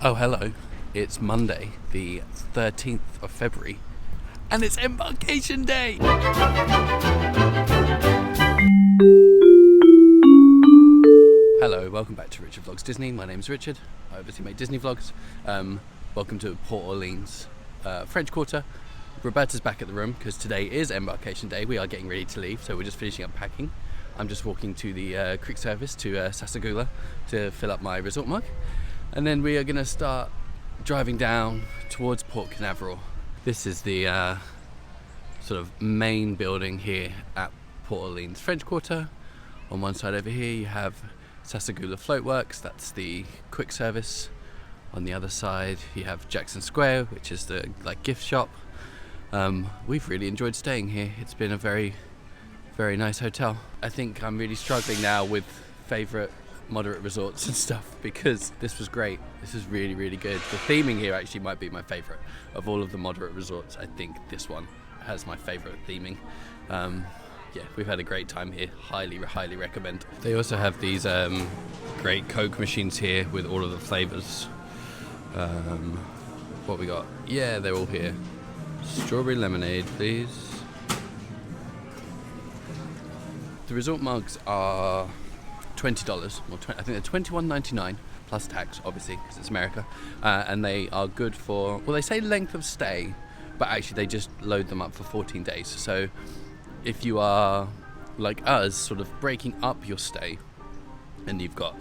Oh, hello. It's Monday, the 13th of February, and it's Embarkation Day! Hello, welcome back to Richard Vlogs Disney. My name's Richard. I obviously make Disney vlogs. Welcome to Port Orleans, French Quarter. Roberta's back at the room because today is Embarkation Day. We are getting ready to leave, so we're just finishing up packing. I'm just walking to the quick service to Sassagoula to fill up my resort mug. And then we are going to start driving down towards Port Canaveral. This is the sort of main building here at Port Orleans French Quarter. On one side over here you have Sassagoula Floatworks, that's the quick service. On the other side you have Jackson Square, which is the gift shop. We've really enjoyed staying here. It's been a very, very nice hotel. I think I'm really struggling now with favourite moderate resorts and stuff because this was great. This is really, really good. The theming here actually might be my favourite of all of the moderate resorts. I think this one has my favourite theming. Yeah, we've had a great time here. Highly, highly recommend. They also have these great Coke machines here with all of the flavours. What we got? Yeah, they're all here. Strawberry lemonade, please. The resort mugs are $20. Well, I think they're $21.99 plus tax, obviously, because it's America. And they are good for, well, they say length of stay, but actually they just load them up for 14 days. So if you are, like us, sort of breaking up your stay, and you've got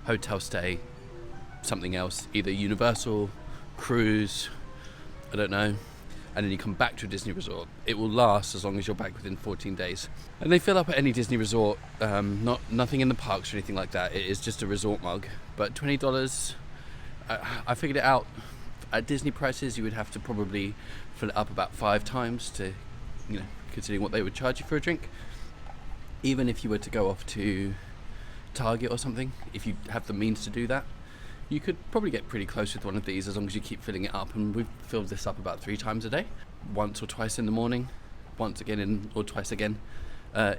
hotel stay, something else, either Universal, cruise, I don't know, and then you come back to a Disney resort, it will last as long as you're back within 14 days. And they fill up at any Disney resort, nothing in the parks or anything like that. It is just a resort mug. But $20, I figured it out. At Disney prices, you would have to probably fill it up about 5 times to, considering what they would charge you for a drink. Even if you were to go off to Target or something, if you have the means to do that, you could probably get pretty close with one of these as long as you keep filling it up. And we've filled this up about 3 times a day, once or twice in the morning, once again or twice again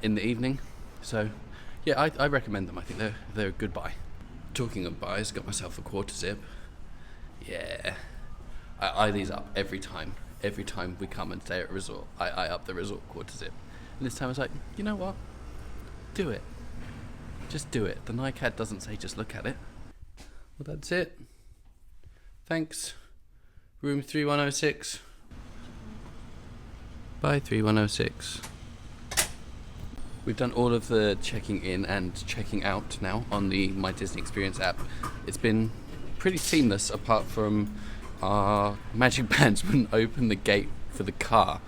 in the evening. So yeah, I recommend them. I think they're a good buy. Talking of buys, got myself a quarter zip. Yeah, I eye these up every time we come and stay at a resort. I eye up the resort quarter zip, and this time I was like, you know what, do it, just do it. The NICAD doesn't say just look at it. Well, that's it. Thanks. Room 3106. Bye, 3106. We've done all of the checking in and checking out now on the My Disney Experience app. It's been pretty seamless apart from our magic bands wouldn't open the gate for the car,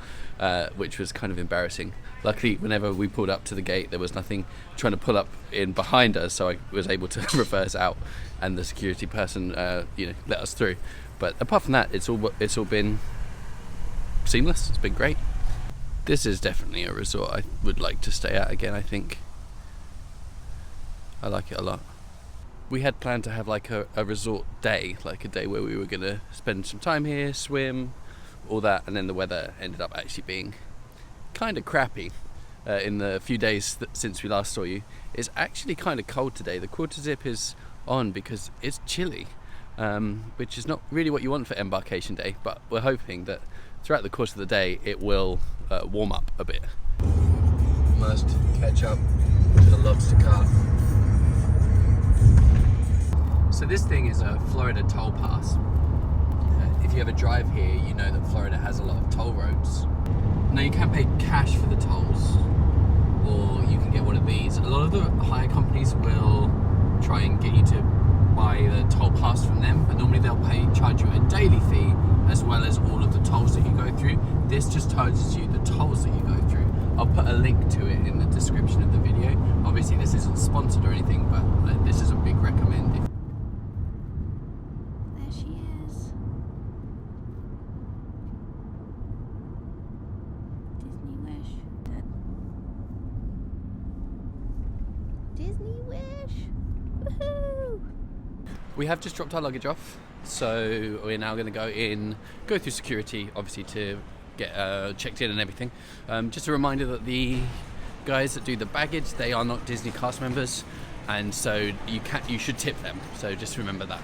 which was kind of embarrassing. Luckily, whenever we pulled up to the gate, there was nothing trying to pull up in behind us, so I was able to reverse out, and the security person, let us through. But apart from that, it's all been seamless. It's been great. This is definitely a resort I would like to stay at again. I think I like it a lot. We had planned to have a resort day, like a day where we were gonna spend some time here, swim, all that, and then the weather ended up actually being kind of crappy in the few days since we last saw you. It's actually kind of cold today. The quarter zip is on because it's chilly, which is not really what you want for Embarkation Day, but we're hoping that throughout the course of the day it will warm up a bit. Must catch up to the lobster car. So this thing is a Florida toll pass. If you ever drive here, you know that Florida has a lot of toll roads. Now you can pay cash for the tolls, or you can get one of these. A lot of the hire companies will try and get you to buy the toll pass from them, but normally they'll charge you a daily fee as well as all of the tolls that you go through. This just charges you the tolls that you go through. I'll put a link to it in the description of the video. Obviously this isn't sponsored or anything, but this is a big recommend. There she is. Disney Wish. Woohoo! We have just dropped our luggage off, so we're now going to go through security, obviously, to get checked in and everything. Just a reminder that the guys that do the baggage, they are not Disney cast members, and so you should tip them. So just remember that.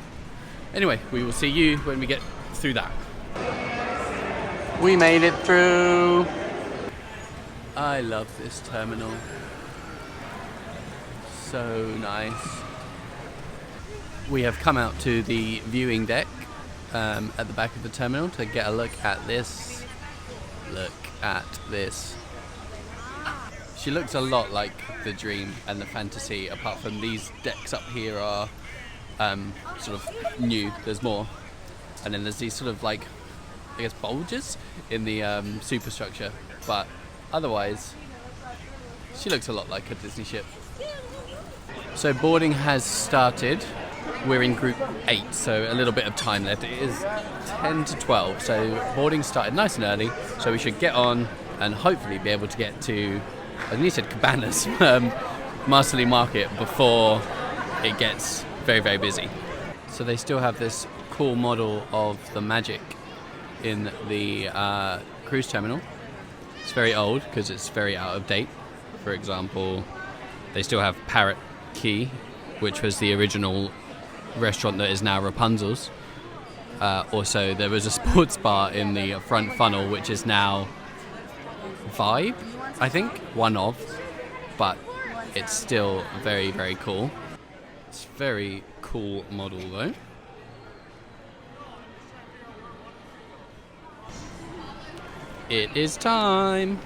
Anyway, we will see you when we get through that. We made it through. I love this terminal. So nice. We have come out to the viewing deck at the back of the terminal to get a look at this. Look at this. She looks a lot like the dream and the fantasy, apart from these decks up here are sort of new. There's more. And then there's these sort of like, I guess, bulges in the superstructure. But otherwise, she looks a lot like a Disney ship. So boarding has started. We're in group 8, so a little bit of time left. It is 10 to 12, so boarding started nice and early, so we should get on and hopefully be able to get to, I nearly said Cabanas, Marceline Market before it gets very, very busy. So they still have this cool model of the Magic in the cruise terminal. It's very old because it's very out of date. For example, they still have Parrot Key, which was the original restaurant that is now Rapunzel's. Also, there was a sports bar in the front funnel, which is now Vibe, I think, one of, but it's still very, very cool. It's a very cool model though. It is time.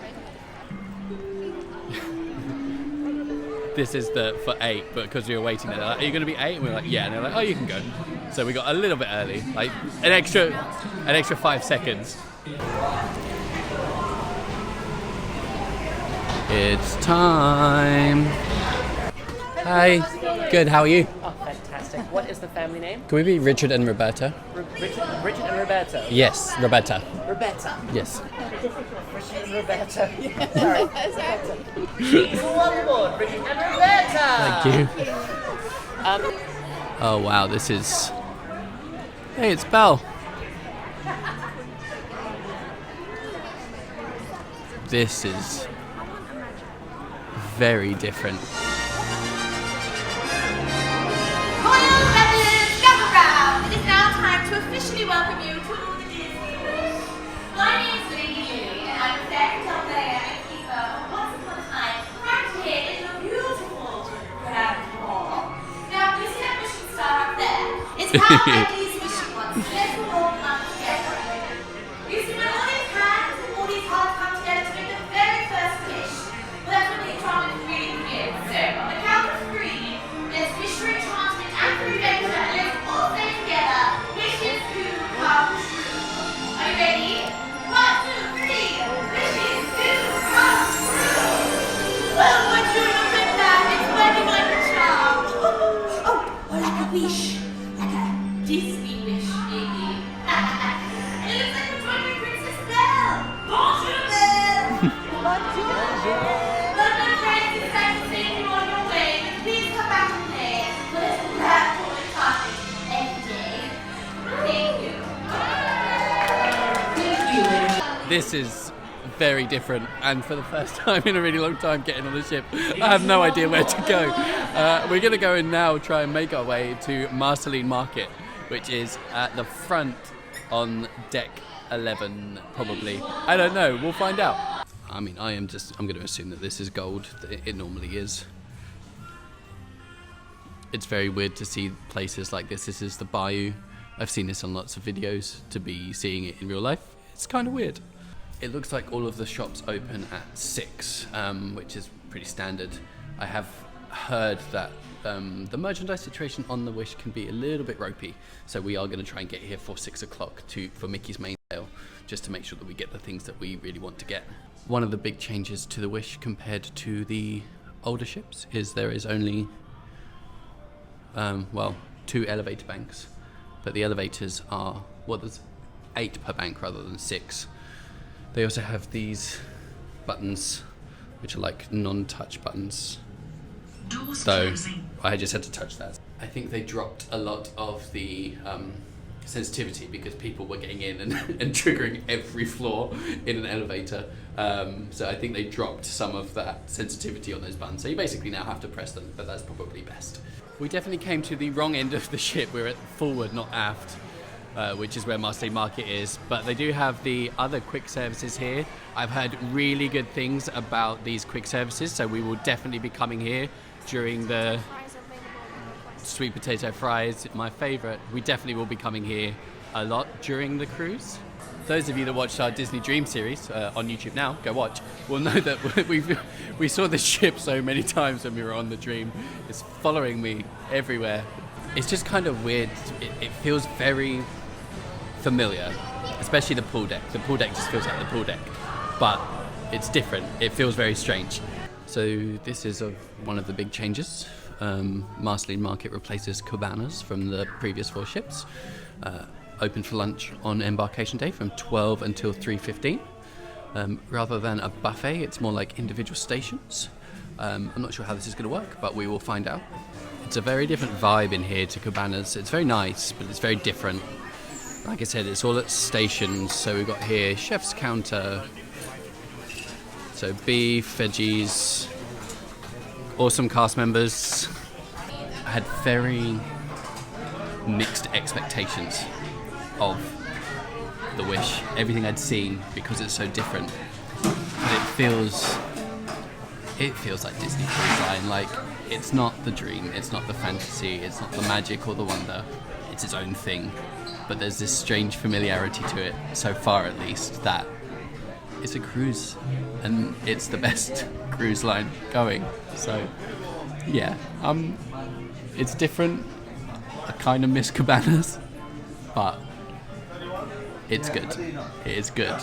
This is for 8, but because we were waiting there, they're like, are you going to be 8? And we were like, yeah. And they're like, oh, you can go. So we got a little bit early, like an extra 5 seconds. It's time. Hi. Good. How are you? Oh, fantastic. What is the family name? Can we be Richard and Roberta? Richard and Roberta? Yes, Roberta. Roberta? Yes. Richard and Roberta. Sorry. Please welcome aboard, Richard and Roberta. Thank you. Oh wow, this is... Hey, it's Belle. This is very different. Royal residents, gather round. It is now time to officially welcome you to the Disney. My name is Minnie, and I'm the second player and keeper of Once Upon a Time, right here in the beautiful Grand Hall. Now, you see that mission star up there? It's how Emily's mission was. Let's all come together. You see, when all these hands and all these hearts come together to make the very first wish, well, that's when the enchantment really begins. So, on the count of 3, let's wish for enchantment and for adventure, and let's all say together, wishes do come true. Are you ready? 1, 2, 3, wishes do come true. Well, what you remember, it's working like a charm. Oh, or like a wish, like a Disney wish, maybe. And it looks like we're joining Princess Belle. Bonjour, Belle. Bonjour. Well, my friends, it's time to send you on your way, but please come back and play. Let's laugh for the topic every day. Thank you. This is very different, and for the first time in a really long time getting on the ship, I have no idea where to go. We're going to go and now try and make our way to Marceline Market, which is at the front on deck 11, probably. I don't know, we'll find out. I mean, I'm going to assume that this is gold. It normally is. It's very weird to see places like this. This is the bayou. I've seen this on lots of videos. To be seeing it in real life, it's kind of weird. It looks like all of the shops open at 6, which is pretty standard. I have heard that the merchandise situation on the Wish can be a little bit ropey, so we are going to try and get here for 6 o'clock for Mickey's main sale, just to make sure that we get the things that we really want to get. One of the big changes to the Wish compared to the older ships is there is only, 2 elevator banks, but the elevators are, there's 8 per bank rather than 6. They also have these buttons, which are like non-touch buttons. Doors closing. I just had to touch that. I think they dropped a lot of the sensitivity because people were getting in and, and triggering every floor in an elevator. So I think they dropped some of that sensitivity on those buttons. So you basically now have to press them, but that's probably best. We definitely came to the wrong end of the ship. We're at forward, not aft, which is where Marceline Market is. But they do have the other quick services here. I've heard really good things about these quick services, so we will definitely be coming here during the sweet potato fries, my favourite. We definitely will be coming here a lot during the cruise. Those of you that watched our Disney Dream series on YouTube now, go watch, will know that we saw this ship so many times when we were on the Dream. It's following me everywhere. It's just kind of weird. It feels very familiar, especially the pool deck. The pool deck just feels like the pool deck, but it's different. It feels very strange. So this is one of the big changes. Marceline Market replaces cabanas from the previous 4 ships. Open for lunch on Embarkation Day from 12 until 3:15. Rather than a buffet, it's more like individual stations. I'm not sure how this is going to work, but we will find out. It's a very different vibe in here to cabanas. It's very nice, but it's very different. Like I said, it's all at stations. So we've got here chef's counter. So beef, veggies, awesome cast members. I had very mixed expectations of the Wish, everything I'd seen, because it's so different. But it feels like Disney Cruise Line. Like, it's not the dream, it's not the fantasy, it's not the magic or the wonder. It's its own thing. But there's this strange familiarity to it, so far at least, that it's a cruise, and it's the best cruise line going. So, yeah, it's different. I kind of miss cabanas, but it's good. It is good.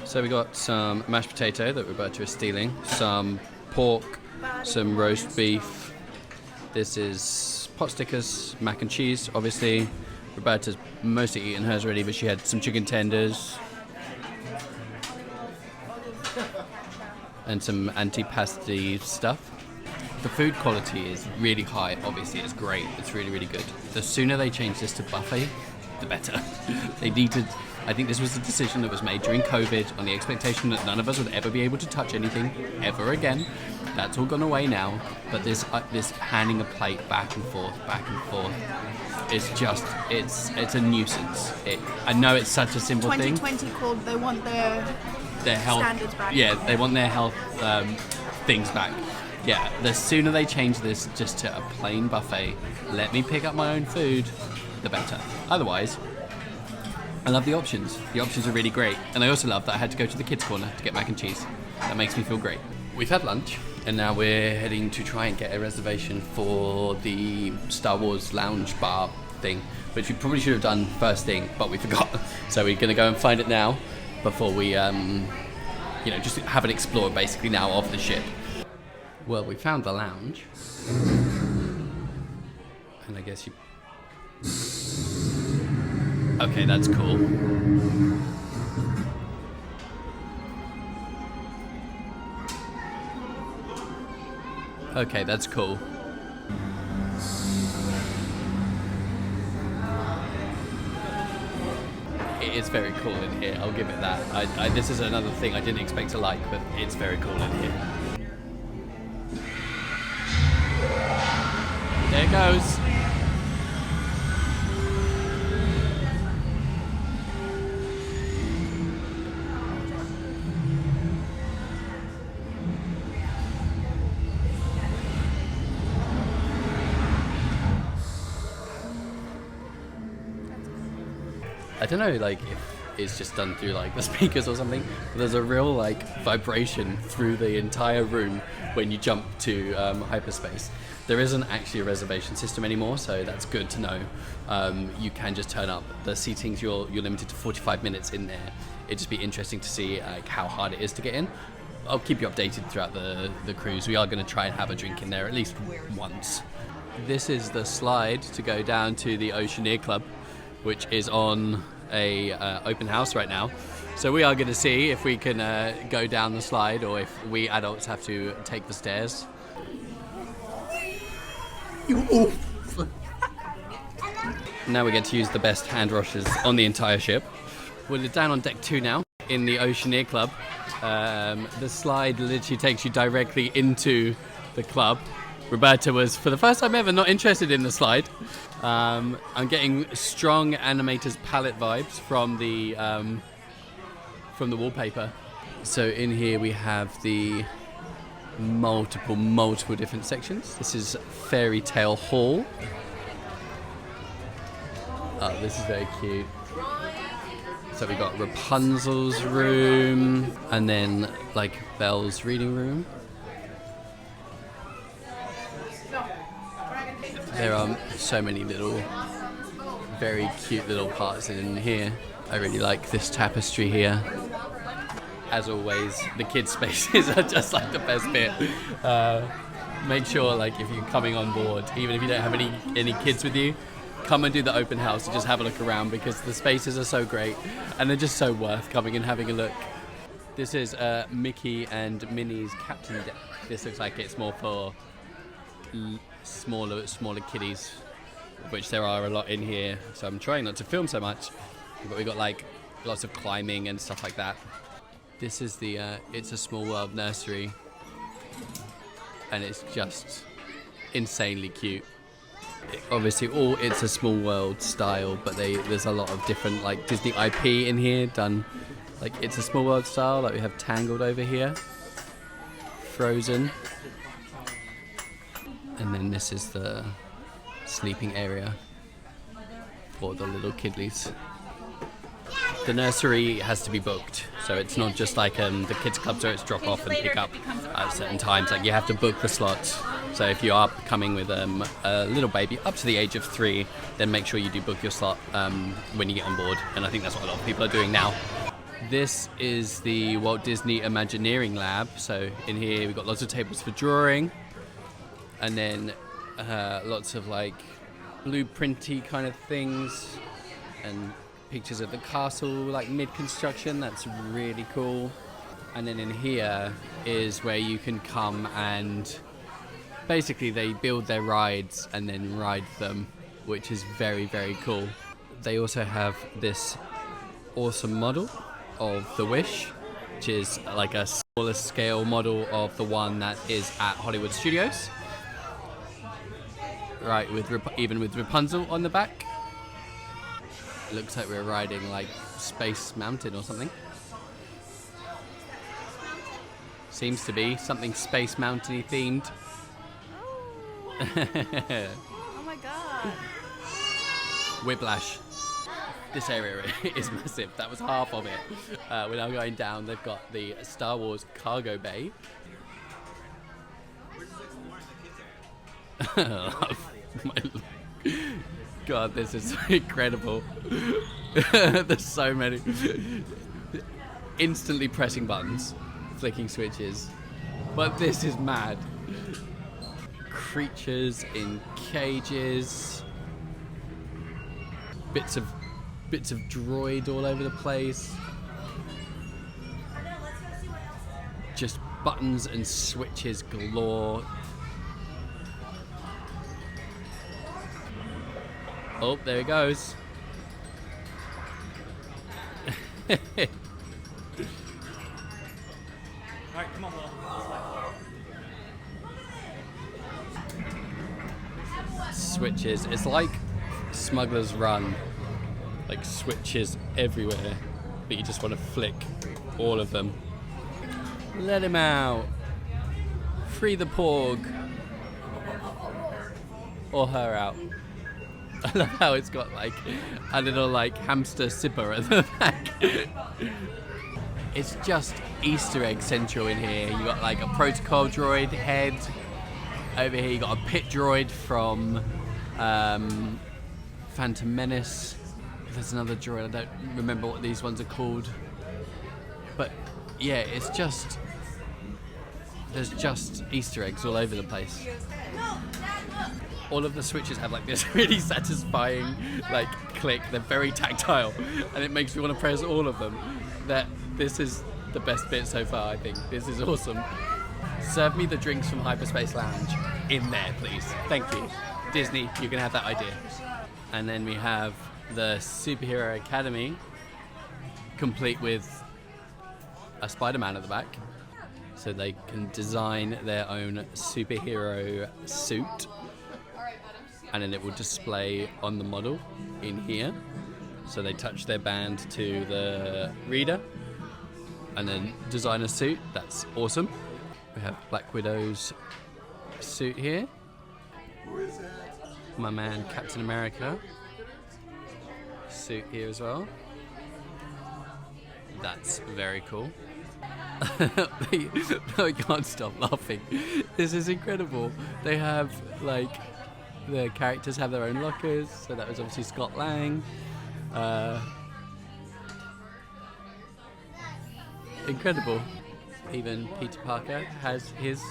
So we got some mashed potato that Roberta is stealing, some pork, some roast beef. This is pot stickers, mac and cheese, obviously. Roberta's mostly eaten hers already, but she had some chicken tenders and some antipasti stuff. The food quality is really high, obviously it's great, it's really, really good. The sooner they change this to buffet, the better. They needed, I think this was a decision that was made during COVID on the expectation that none of us would ever be able to touch anything ever again. That's all gone away now, but this handing a plate back and forth, it's just, it's a nuisance. I know it's such a simple thing. 2020 called, they want their health standards back. Yeah, they want their health things back. Yeah, the sooner they change this just to a plain buffet, let me pick up my own food, the better. Otherwise, I love the options. The options are really great. And I also love that I had to go to the kids' corner to get mac and cheese. That makes me feel great. We've had lunch, and now we're heading to try and get a reservation for the Star Wars lounge bar thing, which we probably should have done first thing, but we forgot. So we're going to go and find it now before we, just have an explore basically now of the ship. Well, we found the lounge, and I guess you... Okay, that's cool. Okay, that's cool. It is very cool in here, I'll give it that. This is another thing I didn't expect to like, but it's very cool in here. There it goes. I don't know, like, if it's just done through, like, the speakers or something, but there's a real, like, vibration through the entire room when you jump to hyperspace. There isn't actually a reservation system anymore, so that's good to know. You can just turn up. The seatings, you're limited to 45 minutes in there. It'd just be interesting to see, like, how hard it is to get in. I'll keep you updated throughout the cruise. We are going to try and have a drink in there at least once. This is the slide to go down to the Oceaneer Club, which is on a open house right now. So we are going to see if we can go down the slide or if we adults have to take the stairs. Now we get to use the best hand washers on the entire ship. We're down on deck 2 now in the Oceaneer Club. The slide literally takes you directly into the club. Roberta was, for the first time ever, not interested in the slide. I'm getting strong Animator's palette vibes from the wallpaper. So in here we have the multiple different sections. This is Fairy Tale Hall. Oh, this is very cute. So we got Rapunzel's room, and then like Belle's reading room. There are so many little, very cute little parts in here. I really like this tapestry here. As always, the kids' spaces are just like the best bit. Make sure, like, if you're coming on board, even if you don't have any kids with you, come and do the open house and just have a look around, because the spaces are so great and they're just so worth coming and having a look. This is Mickey and Minnie's captain deck. This looks like it's more for smaller kiddies, which there are a lot in here, so I'm trying not to film so much, but we got like lots of climbing and stuff like that. This is the It's a Small World nursery, and it's just insanely cute. Obviously all It's a Small World style, but there's a lot of different like Disney IP in here done like It's a Small World style. Like we have Tangled over here, Frozen, and then this is the sleeping area for the little kiddies. The nursery has to be booked, so it's not just like the kids clubs where it's drop off and pick up at certain times. Like you have to book the slots. So if you are coming with a little baby up to the age of 3, then make sure you do book your slot when you get on board. And I think that's what a lot of people are doing now. This is the Walt Disney Imagineering Lab. So in here we've got lots of tables for drawing, and then lots of like blueprinty kind of things, and pictures of the castle like mid-construction. That's really cool. And then in here is where you can come and basically they build their rides and then ride them, which is very, very cool. They also have this awesome model of the Wish, which is like a smaller scale model of the one that is at Hollywood Studios. Right, even with Rapunzel on the back. It looks like we're riding like Space Mountain or something. Seems to be something Space Mountain-y themed. Oh my god. Whiplash. This area is massive. That was half of it. We're now going down. They've got the Star Wars cargo bay. God, this is incredible. There's so many. Instantly pressing buttons, flicking switches. But this is mad. Creatures in cages. Bits of droid all over the place. Just buttons and switches galore. Oh, there it goes. Alright, come on, Will. Switches. It's like Smuggler's Run. Like switches everywhere, but you just want to flick all of them. Let him out. Free the porg. Or her out. I love how it's got like a little like hamster sipper at the back. It's just Easter egg central in here. You got like a protocol droid head. Over here you got a pit droid from Phantom Menace. There's another droid, I don't remember what these ones are called. But yeah, it's just, there's just Easter eggs all over the place. All of the switches have like this really satisfying like click. They're very tactile and it makes me want to press all of them. This is the best bit so far, I think. This is awesome. Serve me the drinks from Hyperspace Lounge in there, please. Thank you. Disney, you can have that idea. And then we have the Superhero Academy, complete with a Spider-Man at the back. So they can design their own superhero suit. And then it will display on the model in here. So they touch their band to the reader and then design a suit. That's awesome. We have Black Widow's suit here. My man Captain America suit here as well. That's very cool. I can't stop laughing. This is incredible. They have like the characters have their own lockers. So that was obviously Scott Lang. Incredible. Even Peter Parker has his.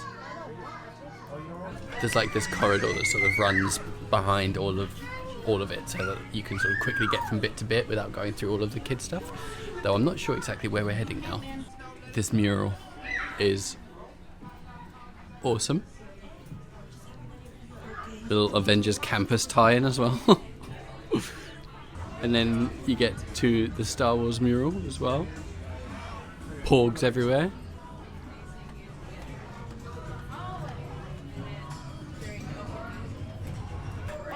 There's like this corridor that sort of runs behind all of it, so that you can sort of quickly get from bit to bit without going through all of the kids stuff. Though I'm not sure exactly where we're heading now. This mural is awesome. Little Avengers campus tie-in as well. And then you get to the Star Wars mural as well. Porgs everywhere.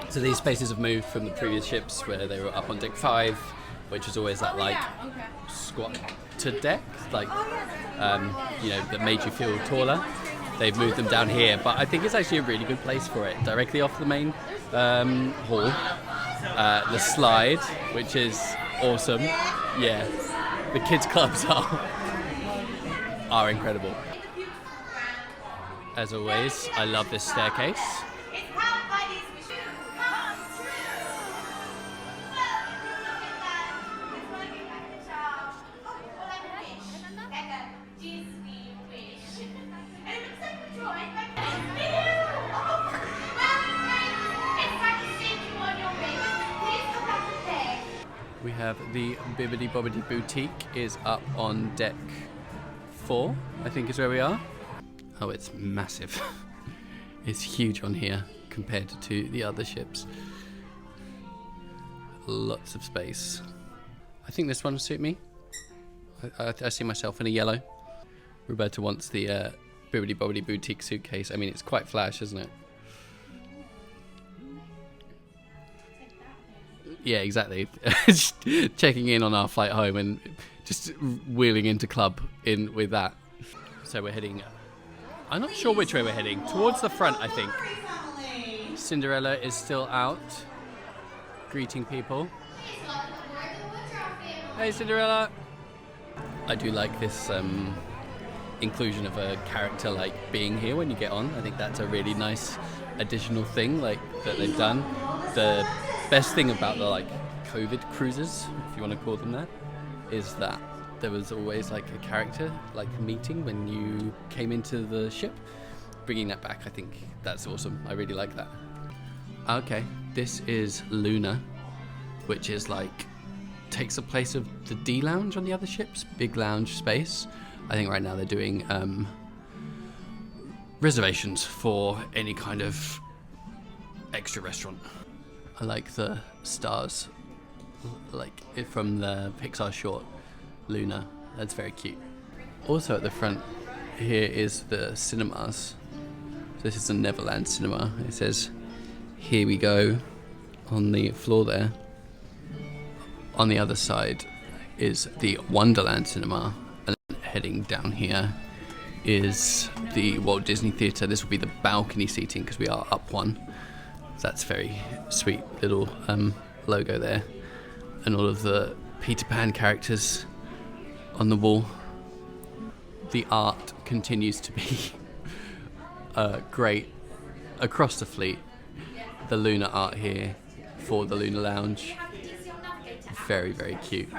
So these spaces have moved from the previous ships where they were up on deck 5, which is always that like squat to deck, like that made you feel taller. They've moved them down here, but I think it's actually a really good place for it, directly off the main hall. The slide, which is awesome. Yeah, the kids clubs are incredible. As always, I love this staircase. We have the Bibbidi Bobbidi Boutique is up on deck 4, I think is where we are. Oh, it's massive. It's huge on here compared to the other ships. Lots of space. I think this one will suit me. I see myself in a yellow. Roberta wants the Bibbidi Bobbidi Boutique suitcase. I mean, it's quite flash, isn't it? Yeah, exactly. Just checking in on our flight home and just wheeling into club in with that. So we're heading, I'm not sure which way we're heading. Towards the front, I think. Cinderella is still out, greeting people. Hey, Cinderella! I do like this inclusion of a character like being here when you get on. I think that's a really nice additional thing like that they've done. The best thing about the like COVID cruises, if you want to call them that, is that there was always like a character like meeting when you came into the ship. Bringing that back, I think that's awesome. I really like that. Okay, this is Luna, which is like takes the place of the D lounge on the other ships, big lounge space. I think right now they're doing reservations for any kind of extra restaurant. I like the stars, like from the Pixar short, Luna. That's very cute. Also at the front here is the cinemas. This is the Neverland Cinema. It says, "Here we go," on the floor there. On the other side is the Wonderland Cinema, and then heading down here is the Walt Disney Theatre. This will be the balcony seating because we are up one. That's very sweet little logo there, and all of the Peter Pan characters on the wall. The art continues to be great across the fleet. The Luna art here for the Luna Lounge, very, very cute.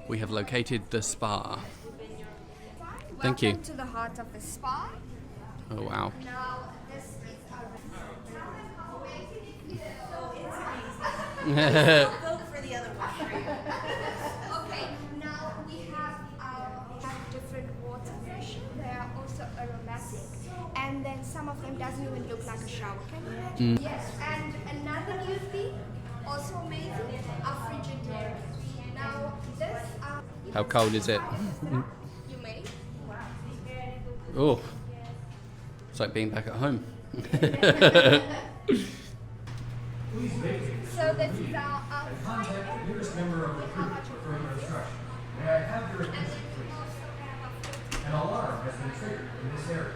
We have located the spa. Thank you. Welcome to the heart of the spa. Oh wow. Now this is Go for the other one. okay. Now we have different water version. They are also aromatic, and then some of them doesn't even look like a shower. Can you imagine? Yes. And another new thing Also amazing are Frigidaire. Now this How cold is it? you may. Oh, it's like being back at home. So this is our Contact the nearest member of the crew for further instruction. May I have your attention, please? An alarm has been triggered in this area.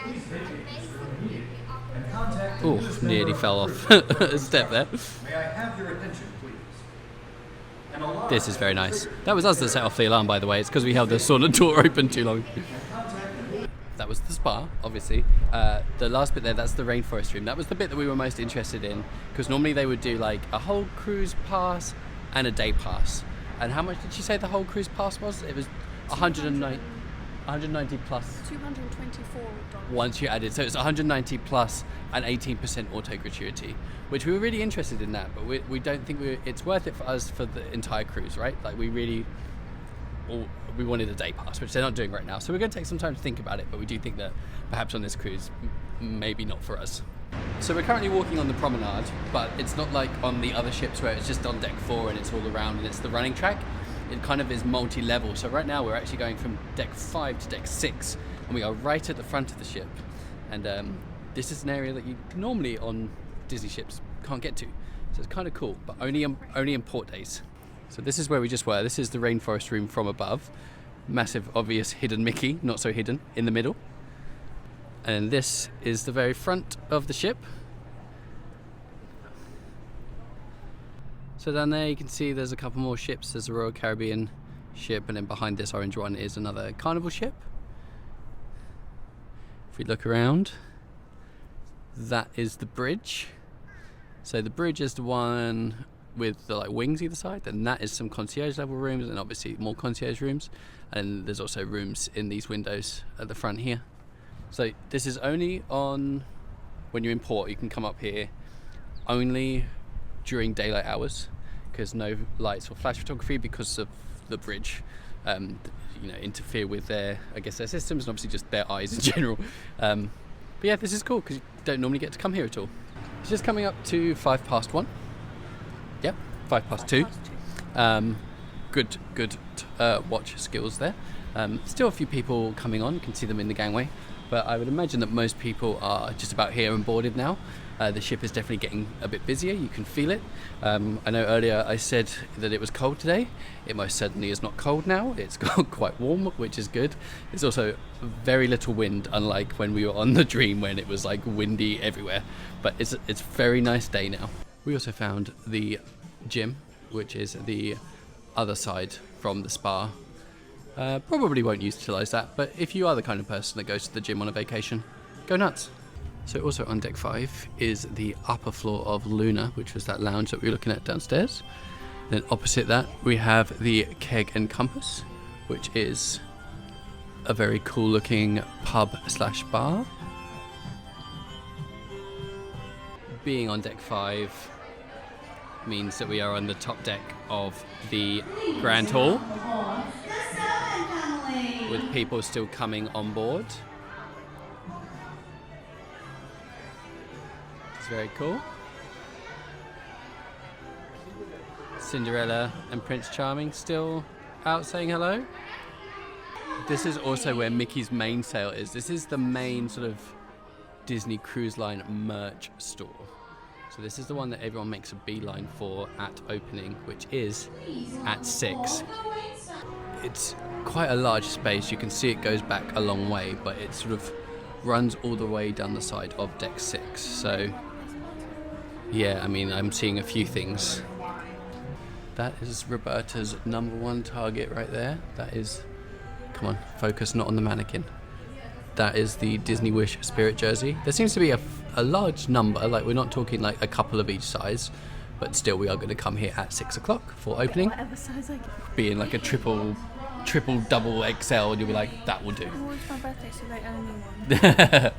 Please vacate this room immediately and contact the Oh, nearest nearly member of fell the off crew. a step there. May I have your attention, please? An alarm This is very has been nice. triggered. That was us that set off the alarm, by the way. It's because we held the sauna door open too long. That was the spa, obviously. The last bit there, that's the Rainforest room. That was the bit that we were most interested in, because normally they would do like a whole cruise pass and a day pass. And how much did she say the whole cruise pass was? It was 190 plus $224. once you added. So it's 190 plus and 18% auto gratuity, which we were really interested in that, but we don't think it's worth it for us for the entire cruise, right? Like we wanted a day pass, which they're not doing right now. So we're going to take some time to think about it, but we do think that perhaps on this cruise, maybe not for us. So we're currently walking on the promenade, but it's not like on the other ships where it's just on deck 4 and it's all around and it's the running track. It kind of is multi-level. So right now we're actually going from deck 5 to deck 6, and we are right at the front of the ship. And this is an area that you normally on Disney ships can't get to. So it's kind of cool, but only in port days. So this is where we just were. This is the Rainforest room from above. Massive, obvious hidden Mickey, not so hidden, in the middle. And this is the very front of the ship. So down there you can see there's a couple more ships. There's a Royal Caribbean ship, and then behind this orange one is another Carnival ship. If we look around, that is the bridge. So the bridge is the one with the like wings either side, and that is some concierge level rooms, and obviously more concierge rooms, and there's also rooms in these windows at the front here. So this is only on when you're in port. You can come up here only during daylight hours, because no lights or flash photography because of the bridge interfere with their systems, and obviously just their eyes in general. But yeah, this is cool because you don't normally get to come here at all. It's just coming up to 1:05. Yep, 2:05. Good watch skills there. Still a few people coming on. You can see them in the gangway, but I would imagine that most people are just about here and boarded now. The ship is definitely getting a bit busier. You can feel it. I know earlier I said that it was cold today. It most certainly is not cold now. It's got quite warm, which is good. There's also very little wind, unlike when we were on the Dream when it was like windy everywhere. But it's a very nice day now. We also found the gym, which is the other side from the spa. Probably won't utilise that, but if you are the kind of person that goes to the gym on a vacation, go nuts. So also on deck 5 is the upper floor of Luna, which was that lounge that we were looking at downstairs. Then opposite that we have the Keg and Compass, which is a very cool looking pub/bar. Being on deck 5 means that we are on the top deck of the Grand Hall, with people still coming on board. It's very cool. Cinderella and Prince Charming still out saying hello. This is also where Mickey's mainsail is. This is the main sort of Disney Cruise Line merch store. So this is the one that everyone makes a beeline for at opening, which is at 6. It's quite a large space. You can see it goes back a long way, but it sort of runs all the way down the side of deck 6. So yeah, I mean, I'm seeing a few things. That is Roberta's #1 target right there. That is, come on, focus not on the mannequin. That is the Disney Wish Spirit jersey. There seems to be a large number, like we're not talking like a couple of each size, but still we are going to come here at 6 o'clock for opening. Whatever size I get. Being like a triple, double XL, and you'll be like, that will do. Oh, it's my birthday, so they only one.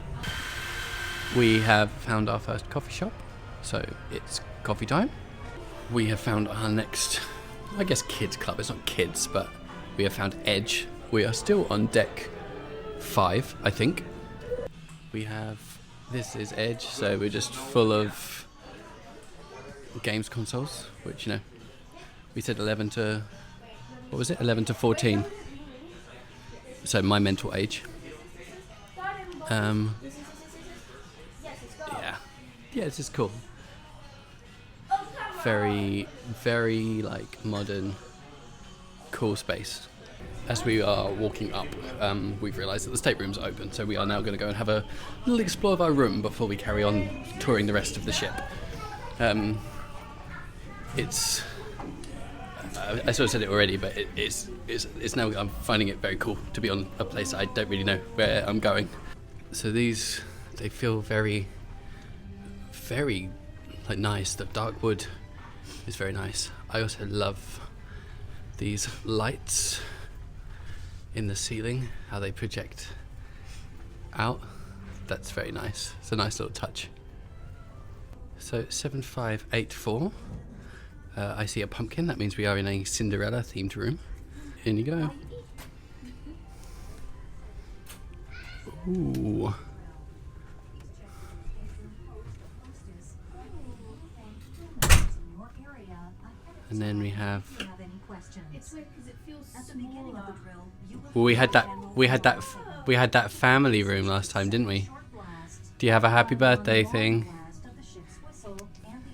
We have found our first coffee shop, so it's coffee time. We have found our next, I guess, kids club. It's not kids, but we have found Edge. We are still on deck 5, I think. This is Edge, so we're just full of games consoles, which, you know, we said 11 to, what was it? 11 to 14. So my mental age. Yeah, this is cool. Very, very like modern, cool space. As we are walking up, we've realised that the stateroom's open, so we are now going to go and have a little explore of our room before we carry on touring the rest of the ship. It's I sort of said it already, but it's now, I'm finding it very cool to be on a place I don't really know where I'm going. So these, they feel very, very like nice. The dark wood is very nice. I also love these lights in the ceiling, how they project out. That's very nice. It's a nice little touch. So 7584. I see a pumpkin. That means we are in a Cinderella themed room. In you go. Ooh. And then we have. Well, we had that family room last time, didn't we? Do you have a happy birthday thing?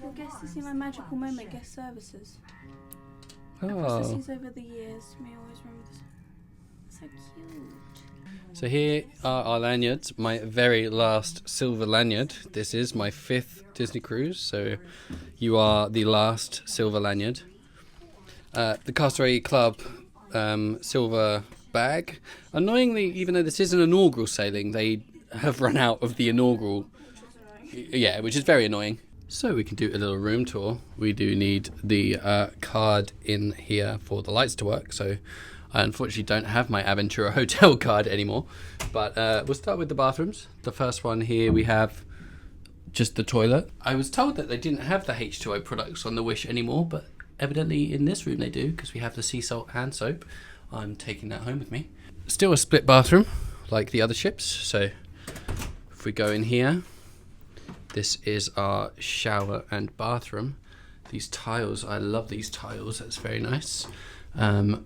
Well, guests to see my magical moment, guest services. Oh. Processes over the years, me always remember this. So cute. So here are our lanyards. My very last silver lanyard. This is my 5th Disney cruise, so you are the last silver lanyard. The Castaway Club silver bag. Annoyingly, even though this is an inaugural sailing, they have run out of the inaugural. Yeah, which is very annoying. So we can do a little room tour. We do need the card in here for the lights to work. So I unfortunately don't have my Aventura Hotel card anymore. But we'll start with the bathrooms. The first one here we have just the toilet. I was told that they didn't have the H2O products on the Wish anymore, but evidently in this room they do, because we have the sea salt hand soap. I'm taking that home with me. Still a split bathroom like the other ships. So if we go in here, this is our shower and bathroom. These tiles, I love these tiles. That's very nice.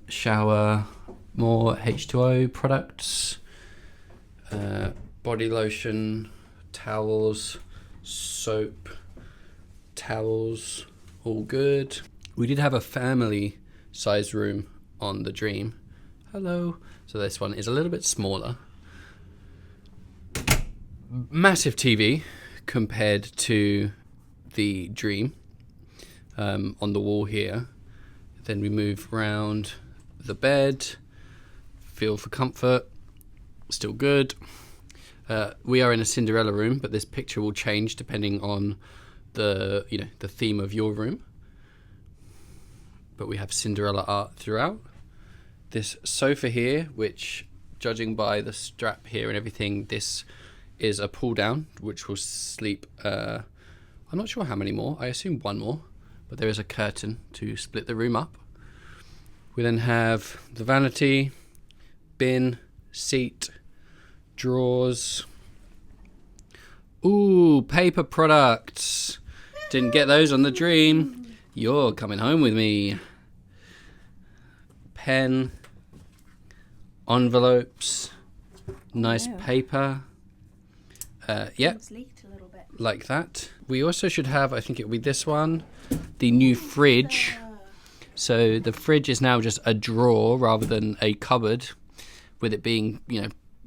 Shower, more H2O products, body lotion, towels, soap, towels, all good. We did have a family size room on the Dream. Hello. So this one is a little bit smaller. Massive TV compared to the Dream on the wall here. Then we move round the bed, feel for comfort, still good. We are in a Cinderella room, but this picture will change depending on the theme of your room. But we have Cinderella art throughout. This sofa here, which judging by the strap here and everything, this is a pull down, which will sleep, I'm not sure how many more, I assume one more, but there is a curtain to split the room up. We then have the vanity, bin, seat, drawers. Ooh, paper products. Didn't get those on the Dream. You're coming home with me. Pen, envelopes, nice paper. Yep, It's leaked a little bit. like that. We also should have, I think it will be this one, the new fridge. So the fridge is now just a drawer rather than a cupboard, with it being,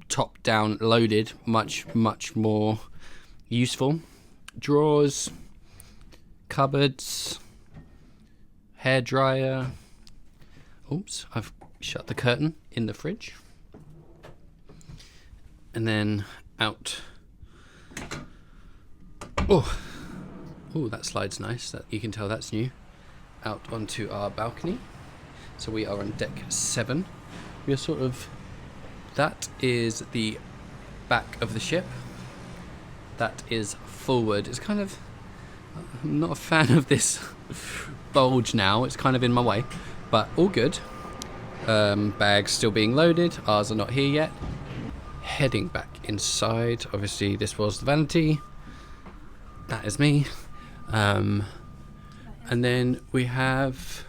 top down loaded, much more useful. Drawers, cupboards, hairdryer. Oops, I've shut the curtain in the fridge. And then out. Oh, that slide's nice. That you can tell that's new. Out onto our balcony. So we are on deck 7. We are that is the back of the ship. That is forward. It's kind of, I'm not a fan of this bulge now. It's kind of in my way, but all good. Bags still being loaded. Ours are not here yet. Heading back inside. Obviously this was the vanity. That is me. And then we have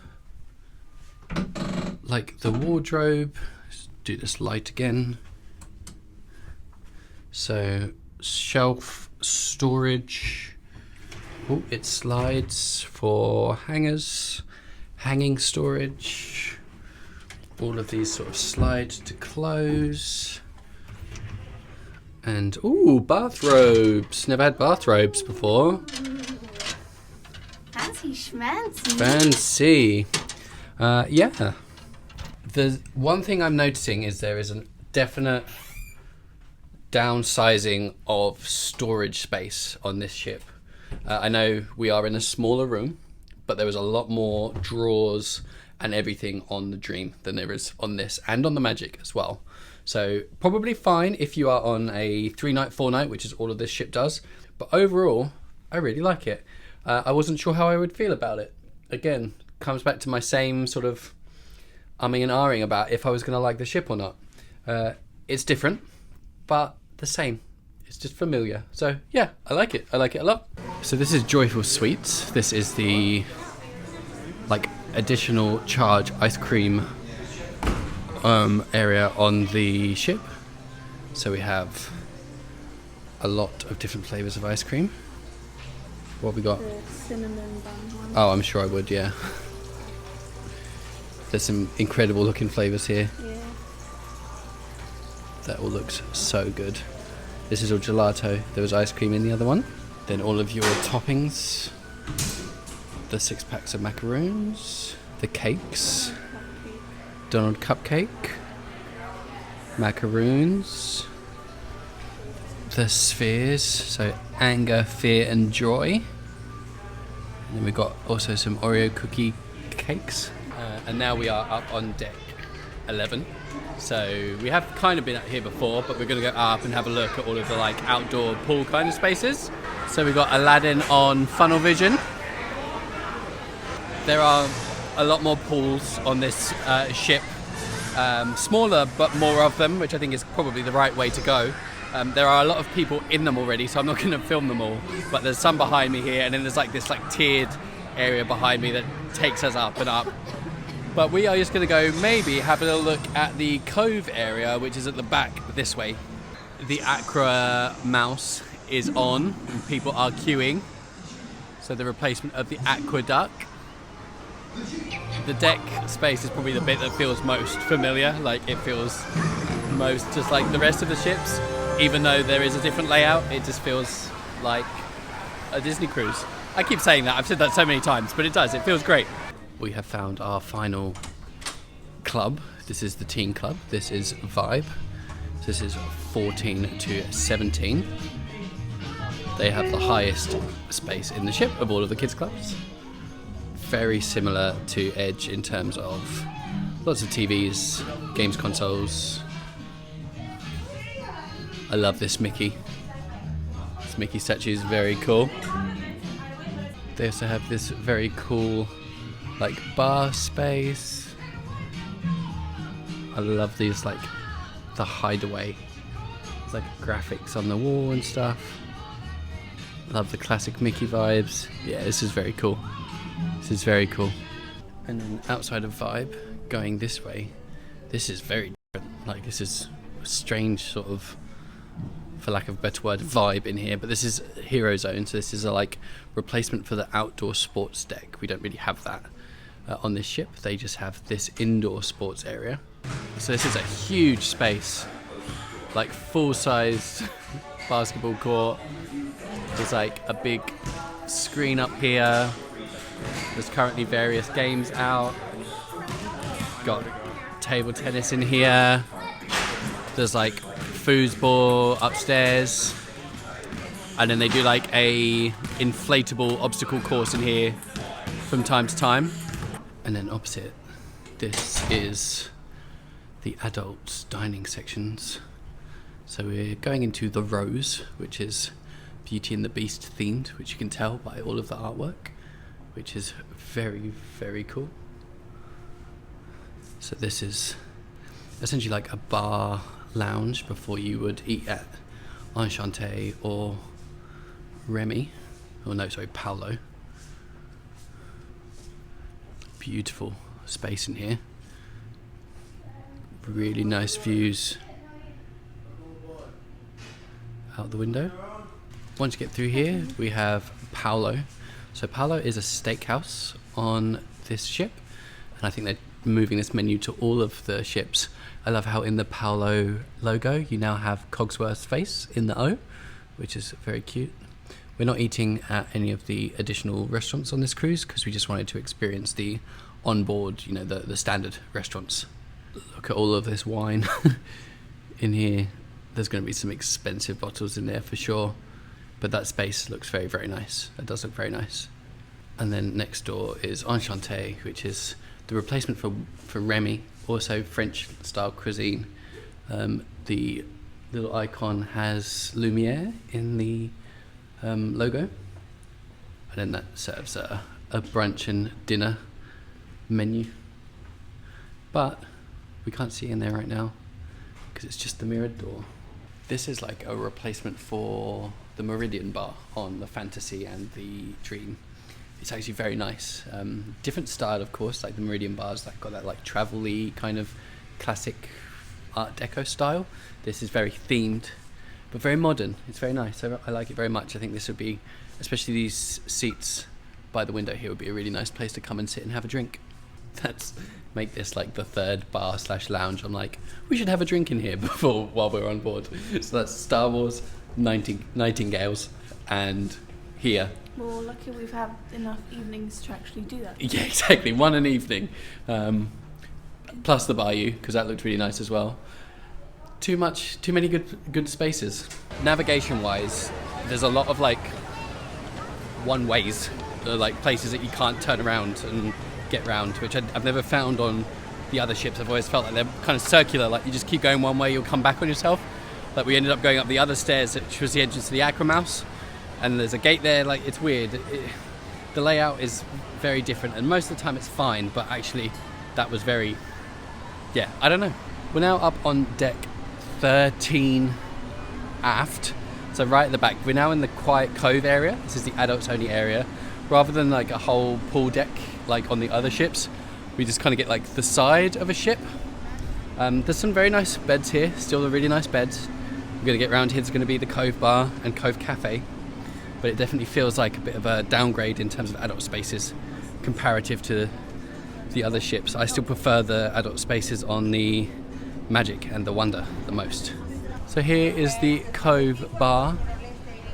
like the wardrobe. Let's do this light again. So shelf storage. Oh, it slides for hangers, hanging storage. All of these sort of slide to close. And ooh, bathrobes. Never had bathrobes before. Fancy schmancy. Fancy. Yeah. The one thing I'm noticing is there is a definite downsizing of storage space on this ship. I know we are in a smaller room, but there was a lot more drawers and everything on the Dream than there is on this, and on the Magic as well. So probably fine if you are on a 3-night, 4-night, which is all of this ship does. But overall, I really like it. I wasn't sure how I would feel about it. Again, comes back to my same sort of umming and ahhing about if I was going to like the ship or not. It's different, but the same. It's just familiar. So yeah, I like it. I like it a lot. So this is Joyful Sweets. This is the like additional charge ice cream area on the ship. So we have a lot of different flavors of ice cream. What have we got? The cinnamon bun one. Oh, I'm sure I would, yeah. There's some incredible looking flavors here. Yeah. That all looks so good. This is all gelato. There was ice cream in the other one. Then all of your toppings. The 6 packs of macaroons. The cakes. Donald cupcake. Macaroons. The spheres. So anger, fear and joy. And then we've got also some Oreo cookie cakes. And now we are up on deck 11. So we have kind of been out here before, but we're going to go up and have a look at all of the like outdoor pool kind of spaces. So we've got Aladdin on Funnel Vision. There are a lot more pools on this ship. Smaller, but more of them, which I think is probably the right way to go. There are a lot of people in them already, so I'm not going to film them all. But there's some behind me here, and then there's like this like tiered area behind me that takes us up and up. But we are just going to go maybe have a little look at the Cove area, which is at the back this way. The Aqua Mouse is on, and people are queuing. So the replacement of the Aqua Duck. The deck space is probably the bit that feels most familiar. Like it feels most just like the rest of the ships. Even though there is a different layout, it just feels like a Disney cruise. I keep saying that, I've said that so many times, but it does, it feels great. We have found our final club. This is the teen club. This is Vibe. This is 14 to 17. They have the highest space in the ship of all of the kids clubs. Very similar to Edge in terms of lots of TVs, games consoles. I love this Mickey. This Mickey statue is very cool. They also have this very cool like bar space. I love these like the hideaway. There's like graphics on the wall and stuff. Love the classic Mickey vibes. Yeah, this is very cool. This is very cool. And then outside of Vibe, going this way, this is very different. Like this is a strange sort of, for lack of a better word, vibe in here. But this is Hero Zone, so this is a like replacement for the outdoor sports deck. We don't really have that on this ship. They just have this indoor sports area. So this is a huge space, like full-size basketball court. There's like a big screen up here. There's currently various games out. Got table tennis in here. There's like foosball upstairs. And then they do like a inflatable obstacle course in here from time to time. And then opposite, this is the adult dining sections. So we're going into the Rose, which is Beauty and the Beast themed, which you can tell by all of the artwork, which is very, very cool. So this is essentially like a bar lounge before you would eat at Enchanté or Remy. Oh no, sorry, Paolo. beautiful space in here. Really nice views out the window. Once you get through here, we have Paolo. So Paolo is a steakhouse on this ship, and I think they're moving this menu to all of the ships. I love how in the Paolo logo you now have Cogsworth's face in the O, which is very cute. We're not eating at any of the additional restaurants on this cruise because we just wanted to experience the onboard, you know, the standard restaurants. Look at all of this wine in here. There's going to be some expensive bottles in there for sure, but that space looks very, very nice. It does look very nice. And then next door is Enchanté, which is the replacement for Remy, also French style cuisine. The little icon has Lumiere in the logo, and then that serves a brunch and dinner menu, but we can't see in there right now because it's just the mirrored door. This is like a replacement for the Meridian bar on the Fantasy and the Dream. It's actually very nice. Different style, of course, like the Meridian bars, like got that like travel-y kind of classic Art Deco style. This is very themed, but very modern. It's very nice. I like it very much. I think this would be, especially these seats by the window here, would be a really nice place to come and sit and have a drink. That's make this like the third bar / lounge. I'm like, we should have a drink in here while we're on board. So that's Star Wars, Nightingales, and here. Well, lucky we've had enough evenings to actually do that. Yeah, exactly. One an evening, plus the Bayou, because that looked really nice as well. Too many good spaces. Navigation-wise, there's a lot of like one ways, like places that you can't turn around and get round, which I've never found on the other ships. I've always felt like they're kind of circular, like you just keep going one way, you'll come back on yourself. Like we ended up going up the other stairs, which was the entrance to the Acromouse, and there's a gate there. Like it's weird. The layout is very different, and most of the time it's fine, but actually that was very, yeah, I don't know. We're now up on deck 13 aft, so right at the back. We're now in the quiet Cove area. This is the adults only area, rather than like a whole pool deck like on the other ships. We just kind of get like the side of a ship. There's some very nice beds here, still really nice beds. We're going to get round here. It's going to be the Cove Bar and Cove Cafe, but it definitely feels like a bit of a downgrade in terms of adult spaces comparative to the other ships. I still prefer the adult spaces on the Magic and the Wonder the most. So here is the Cove Bar.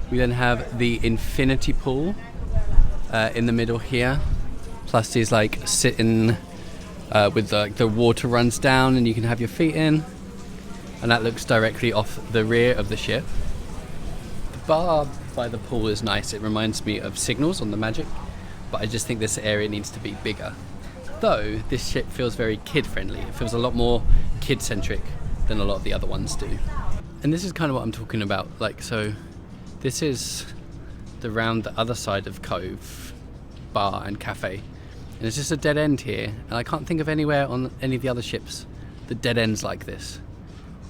We then have the infinity pool in the middle here, plus these like sitting with the water runs down and you can have your feet in, and that looks directly off the rear of the ship. The bar by the pool is nice. It reminds me of Signals on the Magic, but I just think this area needs to be bigger. Though this ship feels very kid friendly. It feels a lot more kid centric than a lot of the other ones do. And this is kind of what I'm talking about. Like, so this is around the other side of Cove Bar and Cafe, and it's just a dead end here, and I can't think of anywhere on any of the other ships that dead ends like this.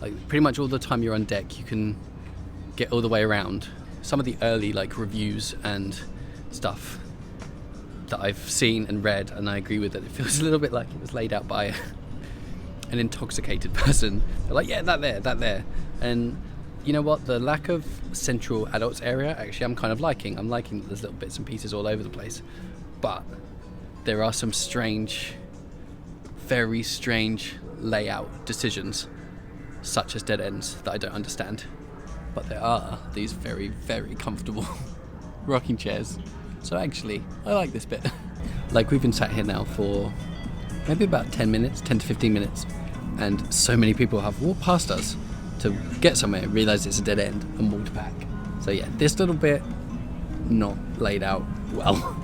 Like pretty much all the time you're on deck you can get all the way around. Some of the early like reviews and stuff that I've seen and read, and I agree with it, it feels a little bit like it was laid out by an intoxicated person. They're like, yeah, that there. And you know what, the lack of central adults area, actually I'm kind of liking. I'm liking that there's little bits and pieces all over the place, but there are some strange, very strange layout decisions, such as dead ends, that I don't understand. But there are these very, very comfortable rocking chairs. So actually, I like this bit. Like we've been sat here now for maybe about 10 to 15 minutes, and so many people have walked past us to get somewhere, realise it's a dead end, and walked back. So yeah, this little bit, not laid out well.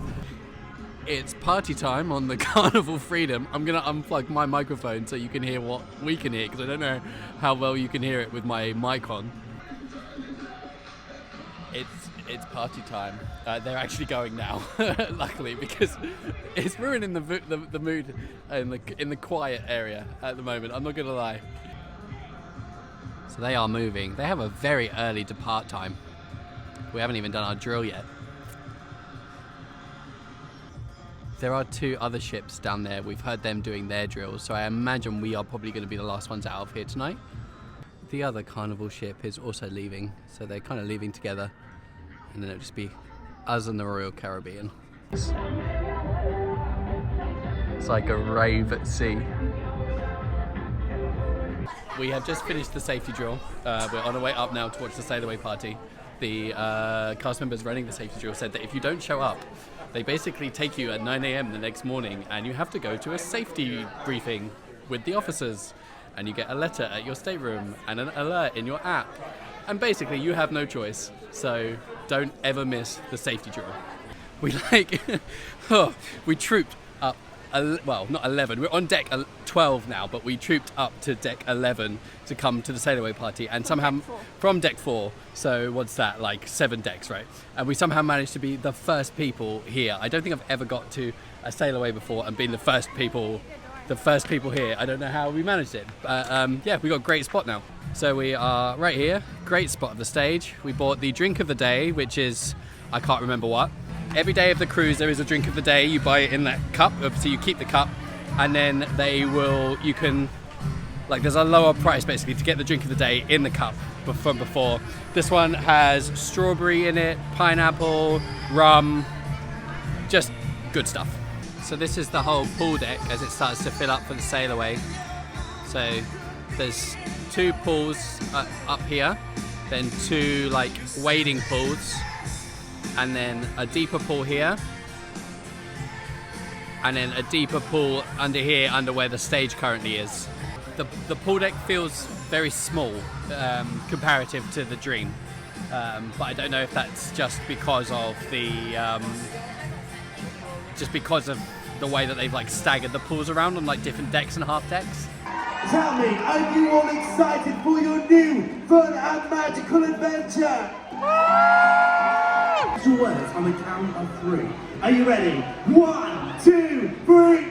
It's party time on the Carnival Freedom. I'm going to unplug my microphone so you can hear what we can hear, because I don't know how well you can hear it with my mic on. It's party time. They're actually going now, luckily, because it's ruining the mood in the quiet area at the moment. I'm not going to lie. So they are moving. They have a very early depart time. We haven't even done our drill yet. There are 2 other ships down there. We've heard them doing their drills, so I imagine we are probably going to be the last ones out of here tonight. The other Carnival ship is also leaving, so they're kind of leaving together, and then it'll just be us and the Royal Caribbean. It's like a rave at sea. We have just finished the safety drill. We're on our way up now to watch the Sailaway party. The cast members running the safety drill said that if you don't show up, they basically take you at 9 a.m. the next morning and you have to go to a safety briefing with the officers, and you get a letter at your stateroom and an alert in your app, and basically you have no choice. So don't ever miss the safety drill. We we trooped up, well, not 11, we're on deck 12 now, but we trooped up to deck 11 to come to the Sailaway party, and somehow from deck 4, so what's that, like 7 decks, right? And we somehow managed to be the first people here. I don't think I've ever got to a Sailaway before and been the first people here. I don't know how we managed it, but yeah, we got a great spot now. So we are right here, great spot of the stage. We bought the drink of the day, which is, I can't remember what. Every day of the cruise there is a drink of the day. You buy it in that cup, so you keep the cup, and then you can, like, there's a lower price basically to get the drink of the day in the cup from before. This one has strawberry in it, pineapple, rum, just good stuff. So this is the whole pool deck as it starts to fill up for the Sailaway. So there's 2 pools up here, then 2 like wading pools, and then a deeper pool here, and then a deeper pool under here, under where the stage currently is. The pool deck feels very small comparative to the Dream, but I don't know if that's just because of the way that they've like staggered the pools around on like different decks and half decks. Tell me, are you all excited for your new fun and magical adventure? Your words on the count of 3. Are you ready? 1, 2, 3.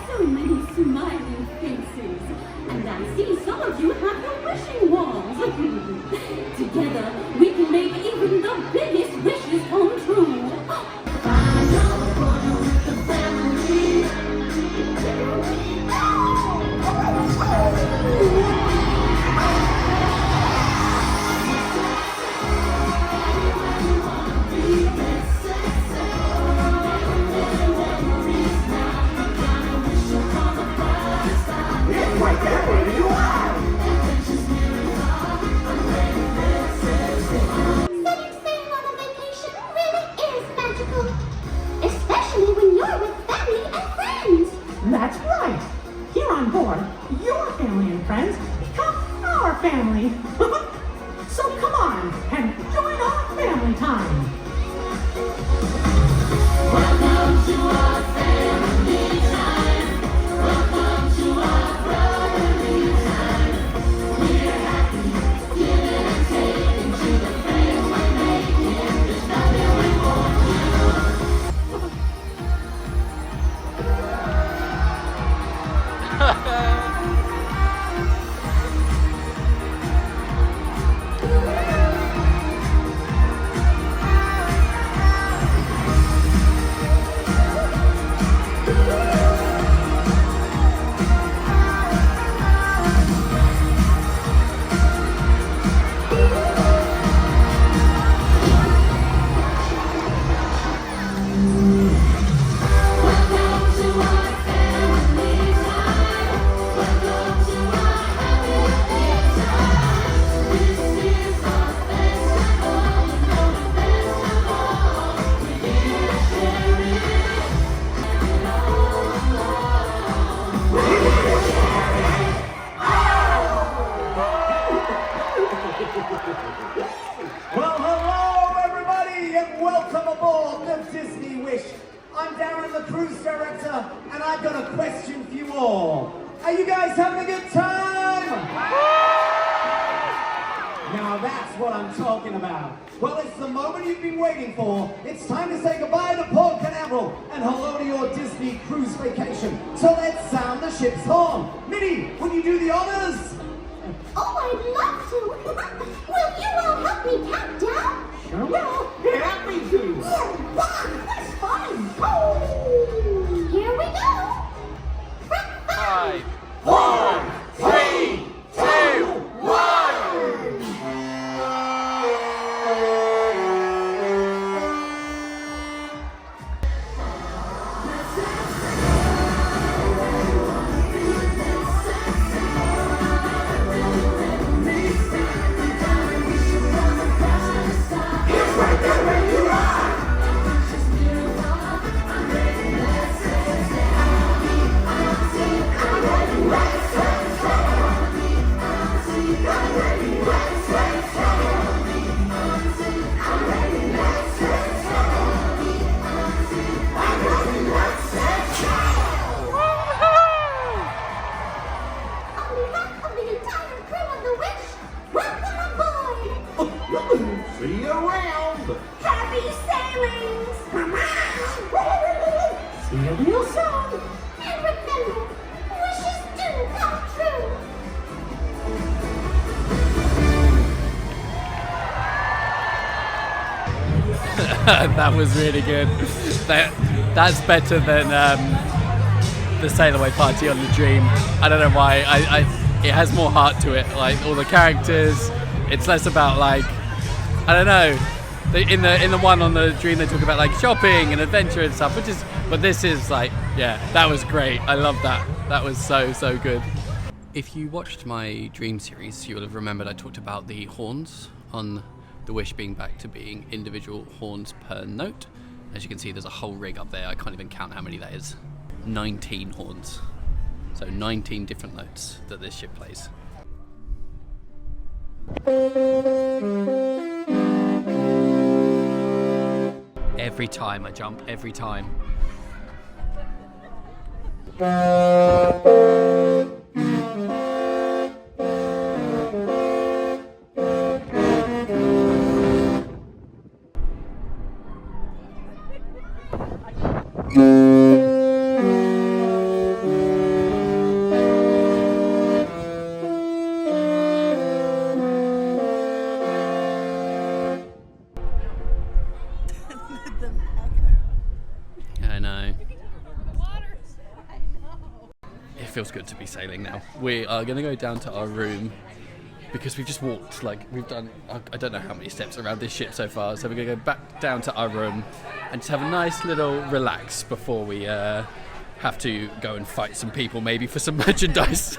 So many smiling faces, and I see some of you have the wishing wands. Together, we can make even the biggest wishes come true. That's right. Here on board, your family and friends become our family. So come on and join our family time. Welcome to our family time. Welcome to our brotherly time. We're happy, giving and taking to the friends we're making. There's nothing we won't do. Well, hello everybody, and welcome aboard the Disney Wish. I'm Darren, the cruise director, and I've got a question for you all. Are you guys having a good time? Now that's what I'm talking about. Well, it's the moment you've been waiting for. It's time to say goodbye to Port Canaveral and hello to your Disney cruise vacation. So let's sound the ship's horn. Minnie, will you do the honors? Oh, I'd love to. Will you all help me count down? Sure will. Happy to. Yeah, wow, that's fun. Oh, here we go. 5, 4, 3, 2, 1. On behalf of the entire crew of the Wish, welcome aboard. See you around. Happy sailings. See you real soon. And remember, wishes do come true. that was really good. That's better than the Sailaway party on the Dream. I don't know why. It has more heart to it. Like all the characters. It's less about like I don't know. In the one on the Dream they talk about like shopping and adventure and stuff, but this is like that was great. I love that. That was so good. If you watched my Dream series, you will have remembered I talked about the horns on the Wish being back to being individual horns per note. As you can see, there's a whole rig up there. I can't even count how many that is. 19 horns. So 19 different notes that this ship plays. Every time I jump, every time. I know. It feels good to be sailing now. We are going to go down to our room because we've just walked, like we've done, I don't know how many steps around this ship so far, so we're going to go back down to our room and just have a nice little relax before we have to go and fight some people maybe for some merchandise.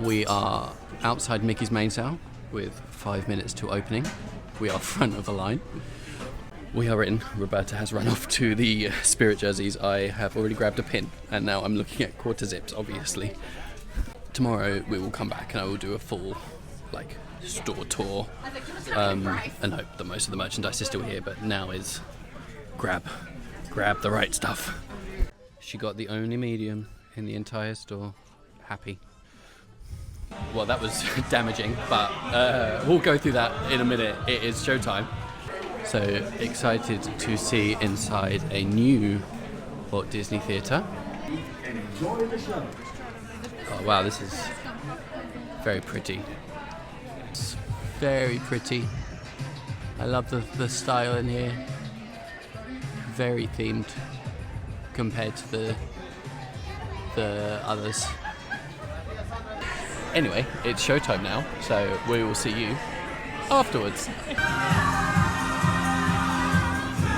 We are outside Mickey's mainsail with 5 minutes to opening. We are front of the line. We are in. Roberta has run off to the Spirit jerseys. I have already grabbed a pin and now I'm looking at quarter zips, obviously. Tomorrow we will come back and I will do a full store tour and hope that most of the merchandise is still here, but now is grab the right stuff. She got the only medium in the entire store. Happy. Well, that was damaging, but we'll go through that in a minute. It is showtime. So excited to see inside a new Walt Disney Theatre. Enjoy the show. Oh wow, this is very pretty. It's very pretty. I love the style in here. Very themed compared to the others. Anyway, it's showtime now, so we will see you afterwards.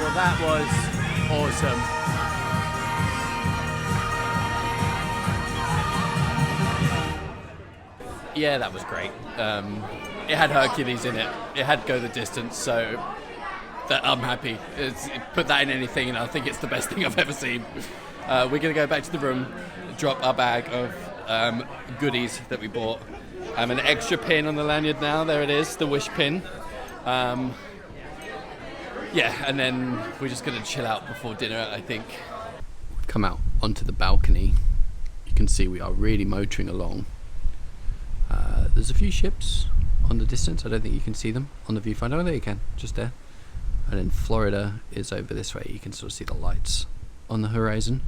Well, that was awesome. Yeah, that was great. It had Hercules in it. It had Go the Distance, so that I'm happy. Put that in anything and I think it's the best thing I've ever seen. We're going to go back to the room, drop our bag of goodies that we bought. An extra pin on the lanyard now. There it is, the Wish pin. Yeah, and then we're just going to chill out before dinner, I think. Come out onto the balcony. You can see we are really motoring along. There's a few ships on the distance. I don't think you can see them on the viewfinder. Oh, there you can, just there. And then Florida is over this way. You can sort of see the lights on the horizon.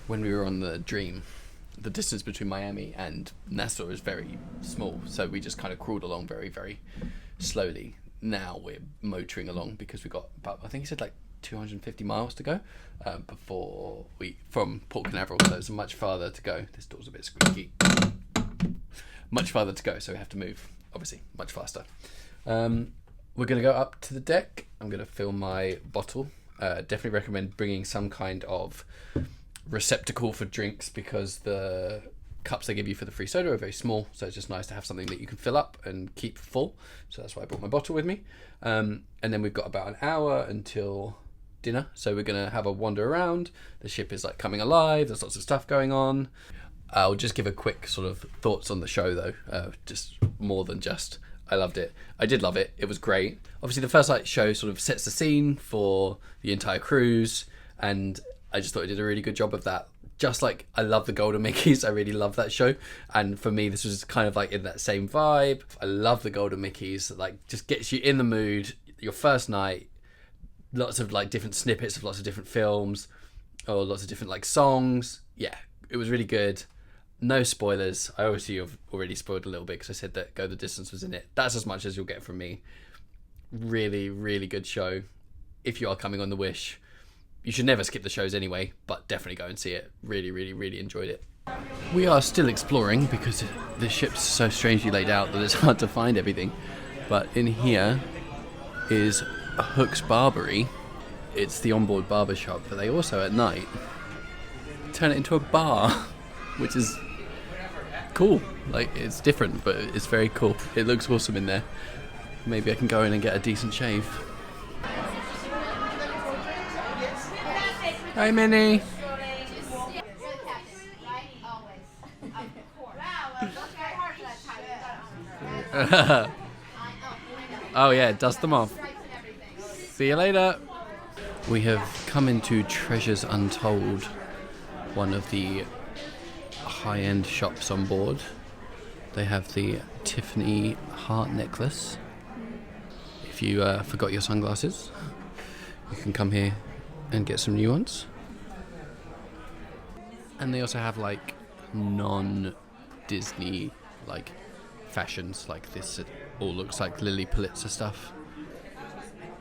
When we were on the Dream, the distance between Miami and Nassau is very small, so we just kind of crawled along very, very slowly. Now we're motoring along because we've got about, I think he said like 250 miles to go from Port Canaveral, so it's much farther to go. This door's a bit squeaky. Much farther to go, so we have to move, obviously, much faster. We're going to go up to the deck. I'm going to fill my bottle. Definitely recommend bringing some kind of receptacle for drinks because the cups they give you for the free soda are very small, so it's just nice to have something that you can fill up and keep full. So that's why I brought my bottle with me. And then we've got about an hour until dinner, so we're going to have a wander around. The ship is like coming alive, there's lots of stuff going on. I'll just give a quick sort of thoughts on the show though, just more than just I loved it. I did love it. It was great. Obviously the first light show sort of sets the scene for the entire cruise, and I just thought it did a really good job of that. Just like I love the Golden Mickeys, I really love that show, and for me this was kind of like in that same vibe. I love the Golden Mickeys, like just gets you in the mood. Your first night, lots of like different snippets of lots of different films or lots of different like songs. Yeah, it was really good. No spoilers. I obviously have already spoiled a little bit because I said that Go the Distance was in it. That's as much as you'll get from me. Really, really good show. If you are coming on the Wish, you should never skip the shows anyway, but definitely go and see it. Really, really, really enjoyed it. We are still exploring because the ship's so strangely laid out that it's hard to find everything. But in here is Hook's Barbery. It's the onboard barber shop, but they also at night turn it into a bar, which is cool. Like, it's different, but it's very cool. It looks awesome in there. Maybe I can go in and get a decent shave. Hi, Minnie. Oh yeah, dust them off. See you later. We have come into Treasures Untold, one of the high-end shops on board. They have the Tiffany heart necklace. If you forgot your sunglasses, you can come here and get some new ones. And they also have like non-Disney like fashions, like this. It all looks like Lily Pulitzer stuff.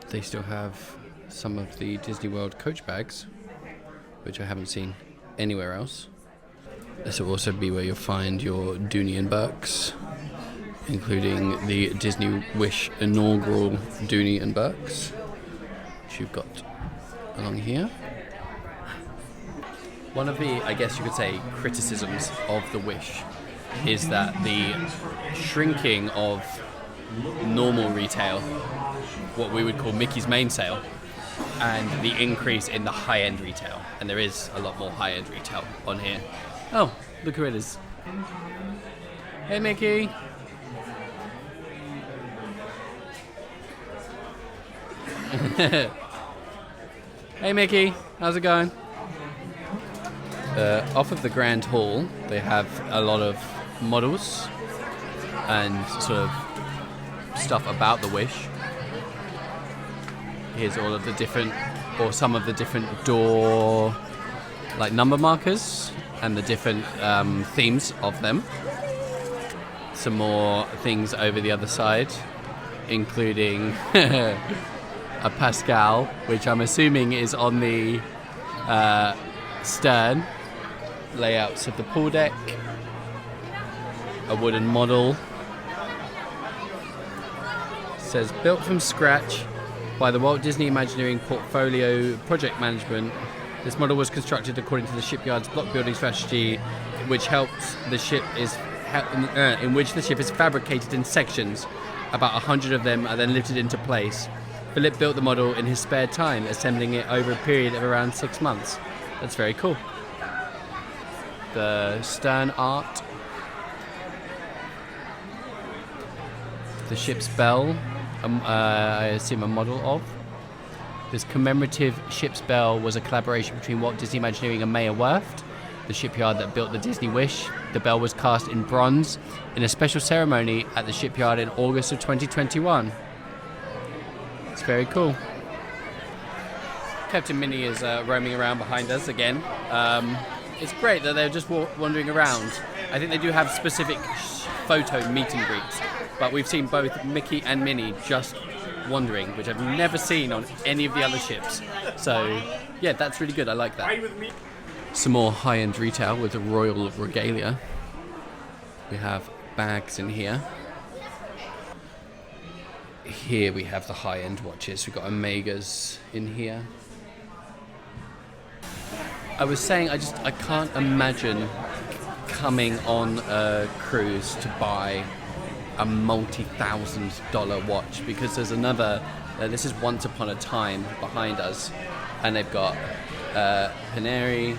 They still have some of the Disney World coach bags, which I haven't seen anywhere else. This will also be where you'll find your Dooney and Burks, including the Disney Wish inaugural Dooney and Burks, which you've got along here. One of the, I guess you could say, criticisms of the Wish is that the shrinking of normal retail, what we would call Mickey's main sale, and the increase in the high-end retail. And there is a lot more high-end retail on here. Oh, look who it is. Hey, Mickey. Hey, Mickey. How's it going? Off of the Grand Hall, they have a lot of models and sort of stuff about the Wish. Here's all of the different, or some of the different door, like number markers and the different themes of them. Some more things over the other side, including a Pascal, which I'm assuming is on the stern. Layouts of the pool deck, a wooden model. It says built from scratch by the Walt Disney Imagineering Portfolio Project Management. This model was constructed according to the shipyard's block building strategy, which helps the ship in which the ship is fabricated in sections. About 100 of them are then lifted into place. Philip built the model in his spare time, assembling it over a period of around 6 months. That's very cool. The stern art, the ship's bell, I assume a model of. This commemorative ship's bell was a collaboration between Walt Disney Imagineering and Mayer Werft, the shipyard that built the Disney Wish. The bell was cast in bronze in a special ceremony at the shipyard in August of 2021. It's very cool. Captain Minnie is roaming around behind us again. It's great that they're just wandering around. I think they do have specific photo meet and greets. But we've seen both Mickey and Minnie just wandering, which I've never seen on any of the other ships. So yeah, that's really good. I like that. Some more high-end retail with the royal regalia. We have bags in here. Here we have the high-end watches. We've got Omegas in here. I was saying I can't imagine coming on a cruise to buy a multi-$1,000 watch, because there's another, this is Once Upon a Time behind us, and they've got Paneri,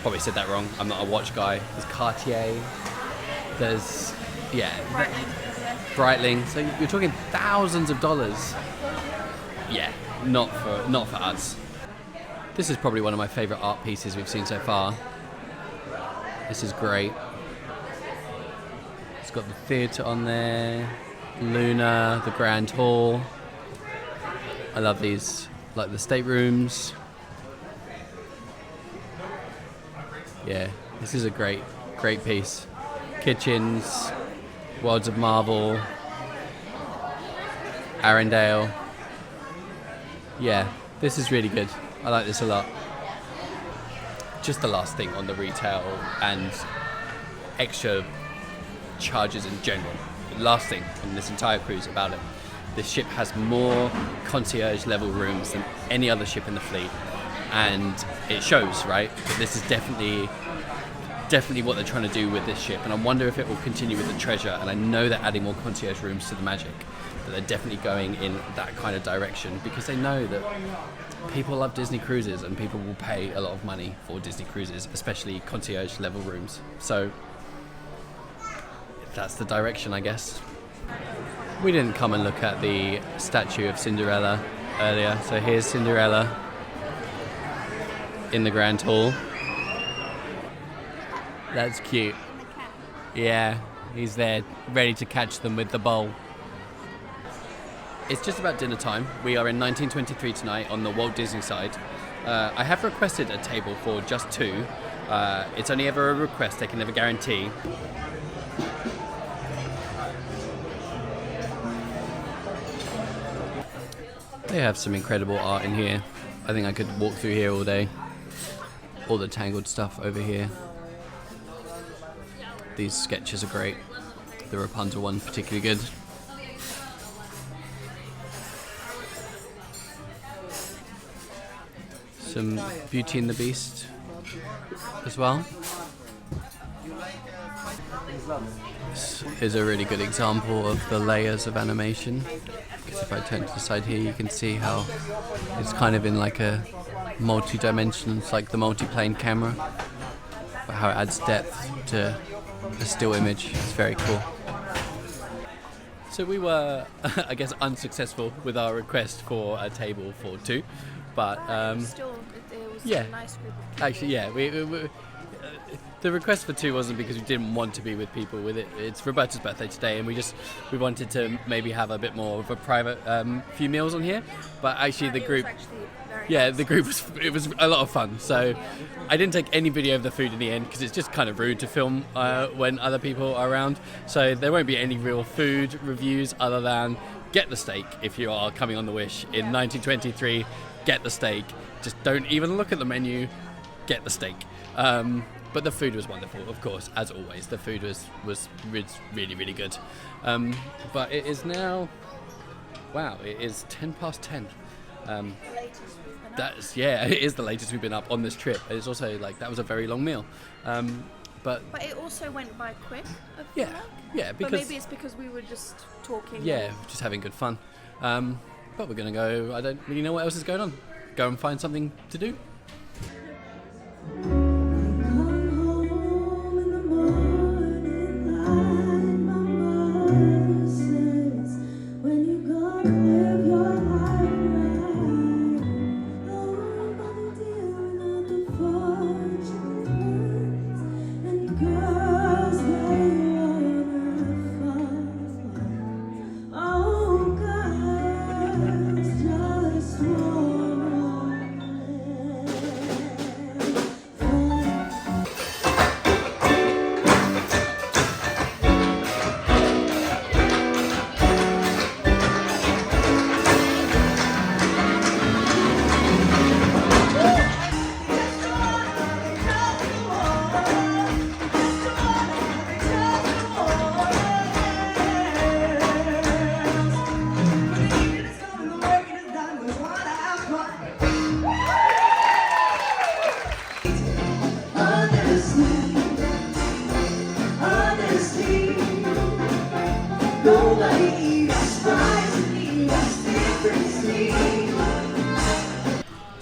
probably said that wrong, I'm not a watch guy, there's Cartier, there's, yeah, Breitling, so you're talking thousands of dollars. Yeah, not for us. This is probably one of my favourite art pieces we've seen so far. This is great. It's got the theatre on there, Luna, the Grand Hall. I love these, like the staterooms. Yeah, this is a great piece. Kitchens, Worlds of Marvel, Arendelle. Yeah, this is really good. I like this a lot. Just the last thing on the retail and extra charges in general. The last thing on this entire cruise about it. This ship has more concierge level rooms than any other ship in the fleet. And it shows, right? But this is definitely what they're trying to do with this ship. And I wonder if it will continue with the Treasure. And I know they're adding more concierge rooms to the Magic. But they're definitely going in that kind of direction, because they know that people love Disney cruises and people will pay a lot of money for Disney cruises, especially concierge level rooms. So that's the direction, I guess. We didn't come and look at the statue of Cinderella earlier. So here's Cinderella in the Grand Hall. That's cute. Yeah, he's there ready to catch them with the bowl. It's just about dinner time. We are in 1923 tonight on the Walt Disney side. I have requested a table for just two. It's only ever a request, they can never guarantee. They have some incredible art in here. I think I could walk through here all day. All the Tangled stuff over here. These sketches are great. The Rapunzel one particularly good. Some Beauty and the Beast as well. This is a really good example of the layers of animation, because if I turn to the side here you can see how it's kind of in like a multi-dimensional, it's like the multi-plane camera, but how it adds depth to a still image. It's very cool. So we were, I guess, unsuccessful with our request for a table for two. But still, it was yeah, a nice group of people. actually, yeah, we the request for two wasn't because we didn't want to be with people with it. It's Roberta's birthday today, and we wanted to maybe have a bit more of a private few meals on here. But actually, the group, the group was a lot of fun. So I didn't take any video of the food in the end because it's just kind of rude to film when other people are around. So there won't be any real food reviews other than get the steak if you are coming on the Wish in 1923. Get the steak. Just don't even look at the menu. Get the steak. But the food was wonderful, of course, as always. The food was really, really good. But it is now, wow, it is 10:10. That's, yeah, it is the latest we've been up on this trip. It's also like, that was a very long meal. But it also went by quick. Yeah, because... But maybe it's because we were just talking. Yeah, just having good fun. But we're going to go, I don't really know what else is going on. Go and find something to do.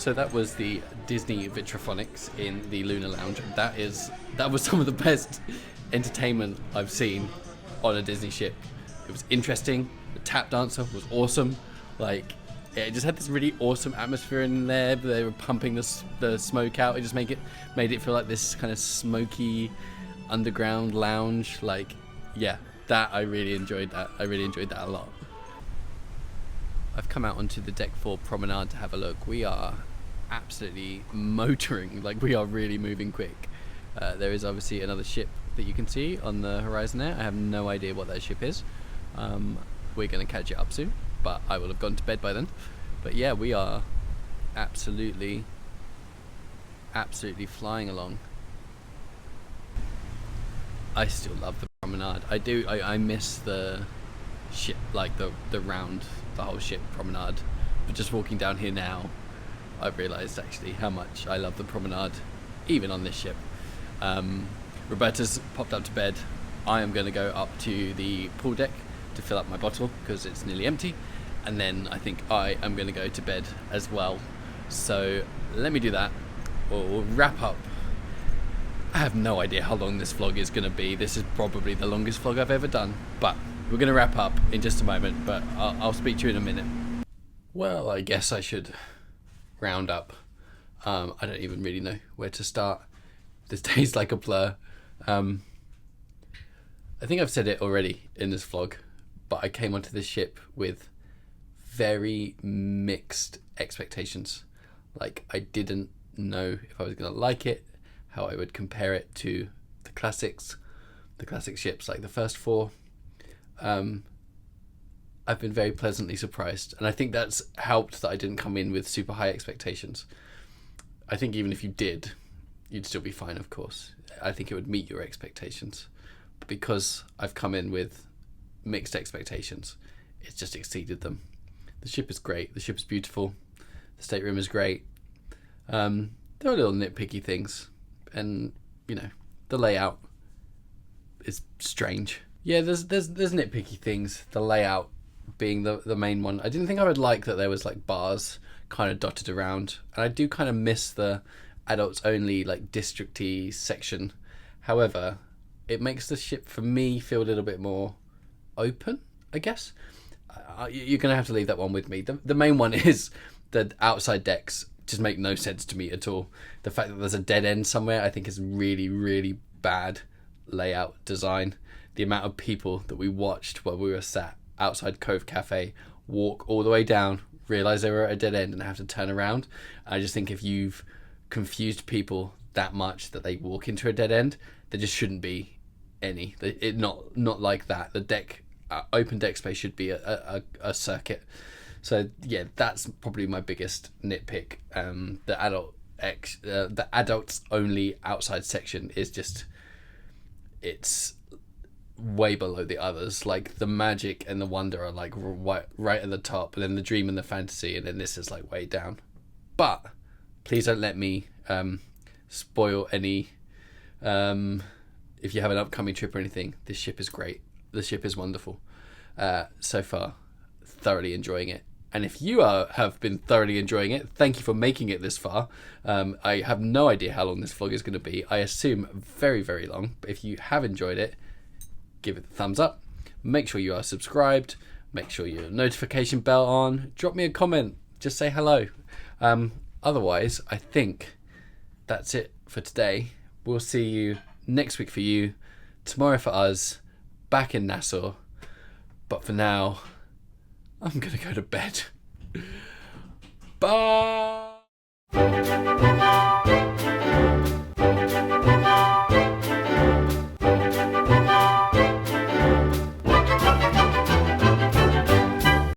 So that was the Disney Victrophonics in the Lunar Lounge. That was some of the best entertainment I've seen on a Disney ship. It was interesting. The tap dancer was awesome. Like, it just had this really awesome atmosphere in there. They were pumping the smoke out. It just made it feel like this kind of smoky underground lounge. Like, yeah, that I really enjoyed that. I really enjoyed that a lot. I've come out onto the deck 4 promenade to have a look. We are absolutely motoring, like we are really moving quick. There is obviously another ship that you can see on the horizon there. I have no idea what that ship is. We're going to catch it up soon, but I will have gone to bed by then. But yeah, we are absolutely flying along. I still love the promenade. I miss the ship, like the whole ship promenade. But just walking down here now, I've realised actually how much I love the promenade, even on this ship. Roberta's popped up to bed. I am going to go up to the pool deck to fill up my bottle because it's nearly empty, and then I think I am going to go to bed as well. So let me do that. We'll wrap up. I have no idea how long this vlog is going to be. This is probably the longest vlog I've ever done, but we're going to wrap up in just a moment, but I'll speak to you in a minute. Well, I guess I should round up. I don't even really know where to start. This day's like a blur. I think I've said it already in this vlog, but I came onto this ship with very mixed expectations. Like, I didn't know if I was going to like it, how I would compare it to the classic ships, like the first 4. I've been very pleasantly surprised, and I think that's helped that I didn't come in with super high expectations. I think even if you did, you'd still be fine, of course. I think it would meet your expectations. But because I've come in with mixed expectations, it's just exceeded them. The ship is great. The ship is beautiful. The stateroom is great. There are little nitpicky things, and you know, the layout is strange. Yeah, there's nitpicky things. The layout being the main one. I didn't think I would like that there was like bars kind of dotted around, and I do kind of miss the adults only like district-y section. However, it makes the ship for me feel a little bit more open, I guess. You're gonna have to leave that one with me. The main one is the outside decks just make no sense to me at all. The fact that there's a dead end somewhere, I think, is really, really bad layout design. The amount of people that we watched while we were sat outside Cove Cafe walk all the way down, realise they were at a dead end and have to turn around. I just think if you've confused people that much that they walk into a dead end, there just shouldn't be any. Not like that. The deck, open deck space should be a circuit. So yeah, that's probably my biggest nitpick. The adults only outside section is just, it's way below the others. Like the magic and the wonder are like right at the top, and then the dream and the fantasy, and then this is like way down. But please don't let me spoil any. If you have an upcoming trip or anything, this ship is great. The ship is wonderful. So far, thoroughly enjoying it. And if you have been thoroughly enjoying it, thank you for making it this far. I have no idea how long this vlog is going to be. I assume very, very long. But if you have enjoyed it, give it a thumbs up. Make sure you are subscribed. Make sure your notification bell on. Drop me a comment. Just say hello. Otherwise, I think that's it for today. We'll see you next week for you. Tomorrow for us. Back in Nassau. But for now, I'm going to go to bed. Bye!